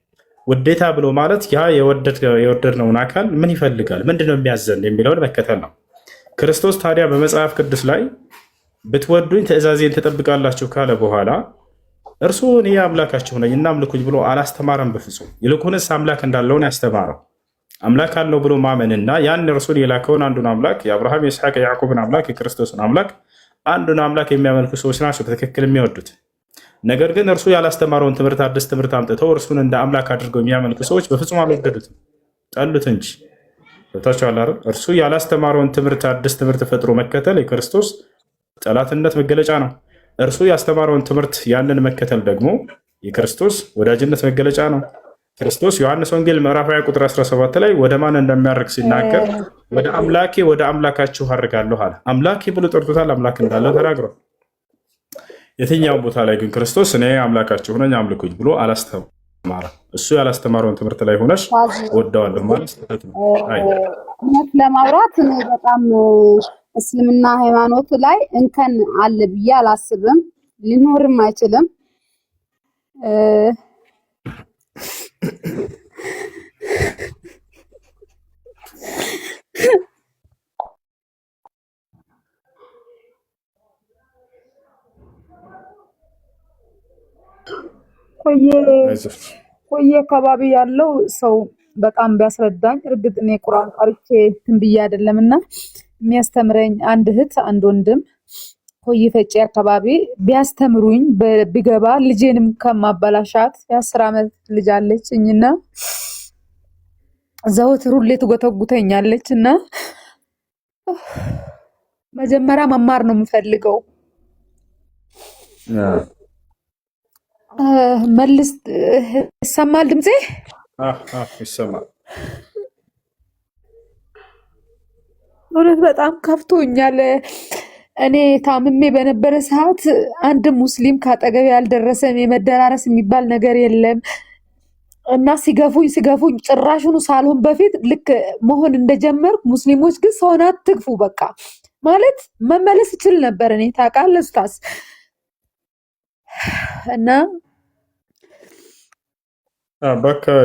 ውዴታ ብሎ ማለት ያ የወደድነውን አካል ምን ይፈልጋል ምንድነው የሚያዘን የሚለውን መከተል ነው ክርስቶስ ታዲያ በመጽሐፍ ቅዱስ ላይ ብትወዱኝ ትእዛዜን ትጠብቃላችሁ ካለ በኋላ እርሱ እኔ አምላካችሁ ነኝ እናምልኩኝ ብሎ አላስተማረም በፍጹም ይልቁንስ አምላክ እንዳለውን ያስተማረው አምላክ አለው ብሎ ማመንና ያን እርሱን የላከውን አንዱን አምላክ የአብርሃም የይስሐቅ የያዕቆብን አምላክ የክርስቶስን አምላክ አንዱን አምላክ የሚያመልኩ ሰዎች ናቸው በትክክል የሚወዱት ነገር ግን እርሱ ያላስተማረውን ትምህርት አዲስ ትምህርት አምጥተው እርሱን እንደ አምላክ አድርገው የሚያመልኩ ሰዎች በፍጹም አልወደዱትም ጠሉት እንጂ ታቻለ እርሱ ያላስተማረውን ትምህርት አዲስ ትምህርት ፈጥሮ መከተል የክርስቶስ ጠላትነት መገለጫ ነው እርሱ ያስተማረውን ትምህርት ያንን መከተል ደግሞ የክርስቶስ ወዳጅነት መገለጫ ነው ክርስቶስ ዮሐንስ ወንጌል ምዕራፍ 20 ቁጥር 17 ላይ ወደ ማን እንደሚያርግ ሲናገር ወደ አምላካችሁ አርጋለሁ አለ አምላኬ ብሎ ጠርቶታል አምላክ እንዳለው ተናግሯል የትኛው ቦታ ላይ ግን ክርስቶስ እኔ አምላካችሁ ነኝ አምልኩኝ ብሎ አላስተማረም እሱ ያላስተማረውን ትምህርት ላይ ሆነሽ ወደዋለሁ ማለት ነው እውነት ለማውራት እኔ በጣም እስልምና ሃይማኖት ላይ እንከን አለ ብዬ አላስብም ሊኖርም አይችልም ቆየ አካባቢ ያለው ሰው በጣም ቢያስረዳኝ እርግጥ እኔ ቁርአን ቀርቼ ትንብዬ አይደለምና የሚያስተምረኝ አንድ እህት አንድ ወንድም ቆየ ፈጬ አካባቢ ቢያስተምሩኝ ቢገባ ልጄንም ከማባላሻት የ10 ዓመት ልጅ አለችኝና ዘወትር ሁሌ ትጎተጉተኛለችና መጀመሪያ መማር ነው የምፈልገው መልስ ይሰማል ድምጼ ይሰማል እውነት በጣም ከፍቶኛል እኔ ታምሜ በነበረ ሰዓት አንድ ሙስሊም ካጠገብ ያልደረሰም የመደራረስ የሚባል ነገር የለም እና ሲገፉኝ ጭራሹኑ ሳልሆን በፊት ልክ መሆን እንደጀመርኩ ሙስሊሞች ግን ሰውን አትግፉ በቃ ማለት መመለስ ይችል ነበር እኔ ታውቃለህ ኡስታዝ እና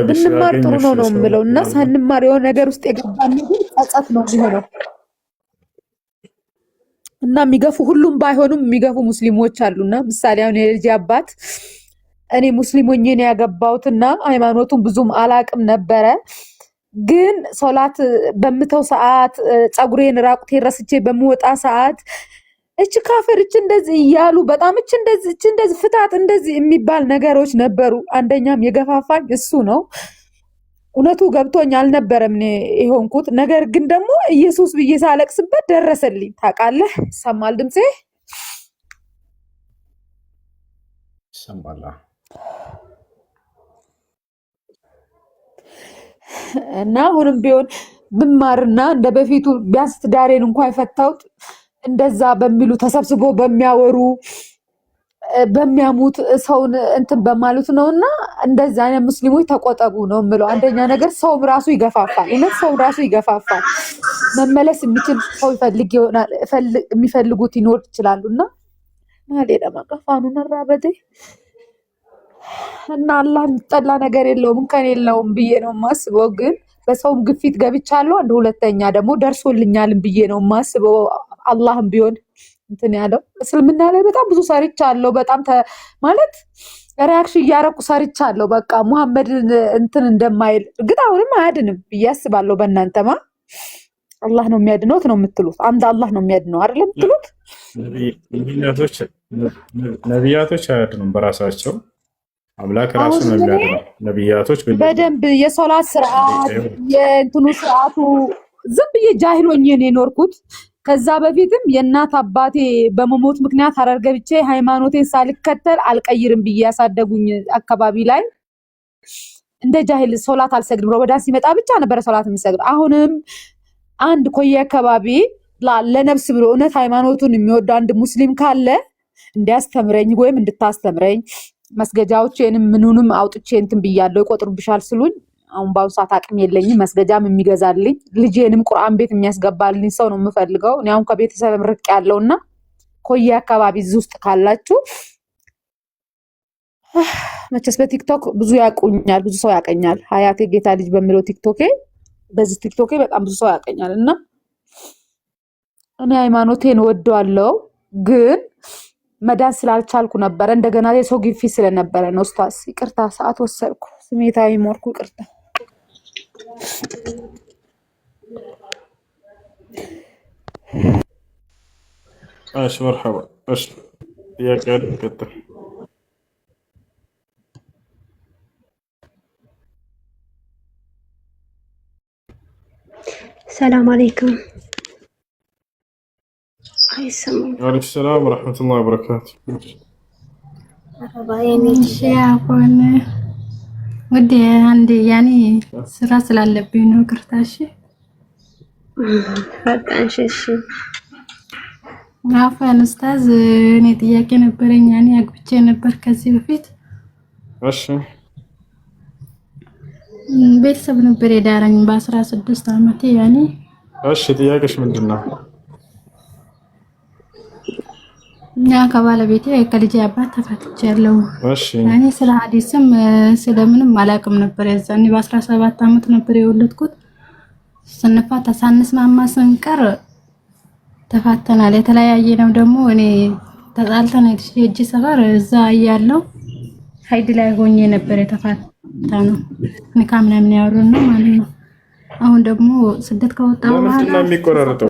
ብንማር ጥሩ ነው የምለው እና ሳንማር የሆነ ነገር ውስጥ የገባን ነገር ጸጸት ነው የሚሆነው እና የሚገፉ ሁሉም ባይሆኑም የሚገፉ ሙስሊሞች አሉና ምሳሌ አሁን የልጅ አባት እኔ ሙስሊም ሆኜ ነው ያገባሁትና ሃይማኖቱን ብዙም አላቅም ነበረ ግን ሶላት በምተው ሰዓት ጸጉሬን ራቁቴን ረስቼ በመወጣ ሰዓት እቺ ካፈር እቺ እንደዚህ ይያሉ በጣም እቺ እንደዚህ ፍታት እንደዚህ የሚባል ነገሮች ነበሩ አንደኛም የገፋፋኝ እሱ ነው እውነቱ ገብቶኝ አልነበረም እኔ ይሆንኩት ነገር ግን ደግሞ ኢየሱስ ብዬ ሳለቅስበት ደረሰልኝ ታውቃለህ ሰማል ድምጼ ሰማላ እና አሁንም ቢሆን ብማርና እንደ በፊቱ ቢያንስ ትዳሬን እንኳን የፈታሁት እንደዛ በሚሉ ተሰብስቦ በሚያወሩ በሚያሙት ሰውን እንትን በማለት ነውና እንደዛ አይነት ሙስሊሞች ተቆጠቡ ነው የምለው አንደኛ ነገር ሰውም ራሱ ይገፋፋል እነት ሰው ራሱ ይገፋፋል መመለስ የሚችል ሰው ይፈልግ ይሆናል የሚፈልጉት ይኖር ይችላሉና ማለ ለማቀፋኑ ነራበደ እና አላህ የሚጠላ ነገር የለውም ከኔ የለውም ብዬ ነው ማስበው ግን በሰውም ግፊት ገብቻለሁ አንድ ሁለተኛ ደግሞ ደርሶልኛል ብዬ ነው ማስበው አላህም ቢሆን እንትን ያለው እስልምና ላይ በጣም ብዙ ሰርቻለሁ በጣም ማለት ሪአክሽን ያረኩ ሰርቻለሁ በቃ መሐመድ እንትን እንደማይል ግን አሁንም አያድንም ያስባለሁ በእናንተማ አላህ ነው የሚያድነው ነው የምትሉት አንድ አላህ ነው የሚያድነው አይደል የምትሉት ነቢያቶች አያድኑም በራሳቸው አምላክ ራሱ ነው የሚያድነው ነቢያቶች በደንብ የሶላት ስርዓት የእንትኑ ስርዓቱ ዝም ብዬ ጃሂል ሆኜ ነው የኖርኩት ከዛ በፊትም የእናት አባቴ በመሞት ምክንያት ሐረር ገብቼ ሃይማኖቴን ሳልከተል አልቀይርም ብዬ ያሳደጉኝ አካባቢ ላይ እንደ ጃሂል ሶላት አልሰግድም ረመዳን ሲመጣ ብቻ ነበር ሶላት የሚሰግድ አሁንም አንድ ኮየ አካባቢ ለነፍስ ብሎ እውነት ሃይማኖቱን የሚወድ አንድ ሙስሊም ካለ እንዲያስተምረኝ ወይም እንድታስተምረኝ መስገጃዎቼንም ምኑንም አውጥቼ እንትን ብያለሁ ይቆጥሩብሻል ስሉኝ አሁን ባው ሰዓት አቅም የለኝም መስገጃም የሚገዛልኝ ልጄንም ቁርአን ቤት የሚያስገባልኝ ሰው ነው የምፈልገው እኔ አሁን ከቤተሰብ ምርቅ ያለውና ኮየ አካባቢ ውስጥ ካላችሁ መቼስ በቲክቶክ ብዙ ያቁኛል ብዙ ሰው ያቀኛል ሀያቴ ጌታ ልጅ በሚለው ቲክቶኬ በዚህ ቲክቶኬ በጣም ብዙ ሰው ያቀኛልና እኔ ሃይማኖቴን ወደዋለሁ ግን መዳን ስላልቻልኩ ነበር እንደገና የሰው ግፊ ስለነበረ ነው ኡስታዝ ይቅርታ ሰዓት ወሰድኩ ስሜታዊ ሞርኩ ይቅርታ ايش مرحبا ايش يا قاعد كتر السلام عليكم وعليكم السلام ورحمة الله وبركاته አሁን ወደ አንድ ያኔ ስራ ስላለብኝ ነው ቅርታሽ ፈጣንሽ እሺ አፈን ኡስታዝ እኔ ጥያቄ ነበረኝ ያኔ አግብቼ ነበር ከዚህ በፊት እሺ ቤተሰብ ነበር የዳረኝ በ16 አመቴ ያኔ እሺ ጥያቄሽ ምንድነው ያ ከባለቤቴ ከልጄ አባት ተፋትቻለሁ እሺ ያኔ ስለ ሐዲስም ስለምንም አላቅም ነበር ያዛኔ በ17 አመት ነበር የወለድኩት ስንፋታ ሳንስማማ ስንቀር ተፋተናል የተለያየ ነው ደግሞ እኔ ተጣልተን እጂ ሰፈር እዛ ያለው ሀይድ ላይ ሆኜ ነበር የተፋታነው ንካ ምናምን ያወሩና ማለት ነው አሁን ደግሞ ስደት ከወጣሁ በኋላ ለምን ነው የሚቆራረጠው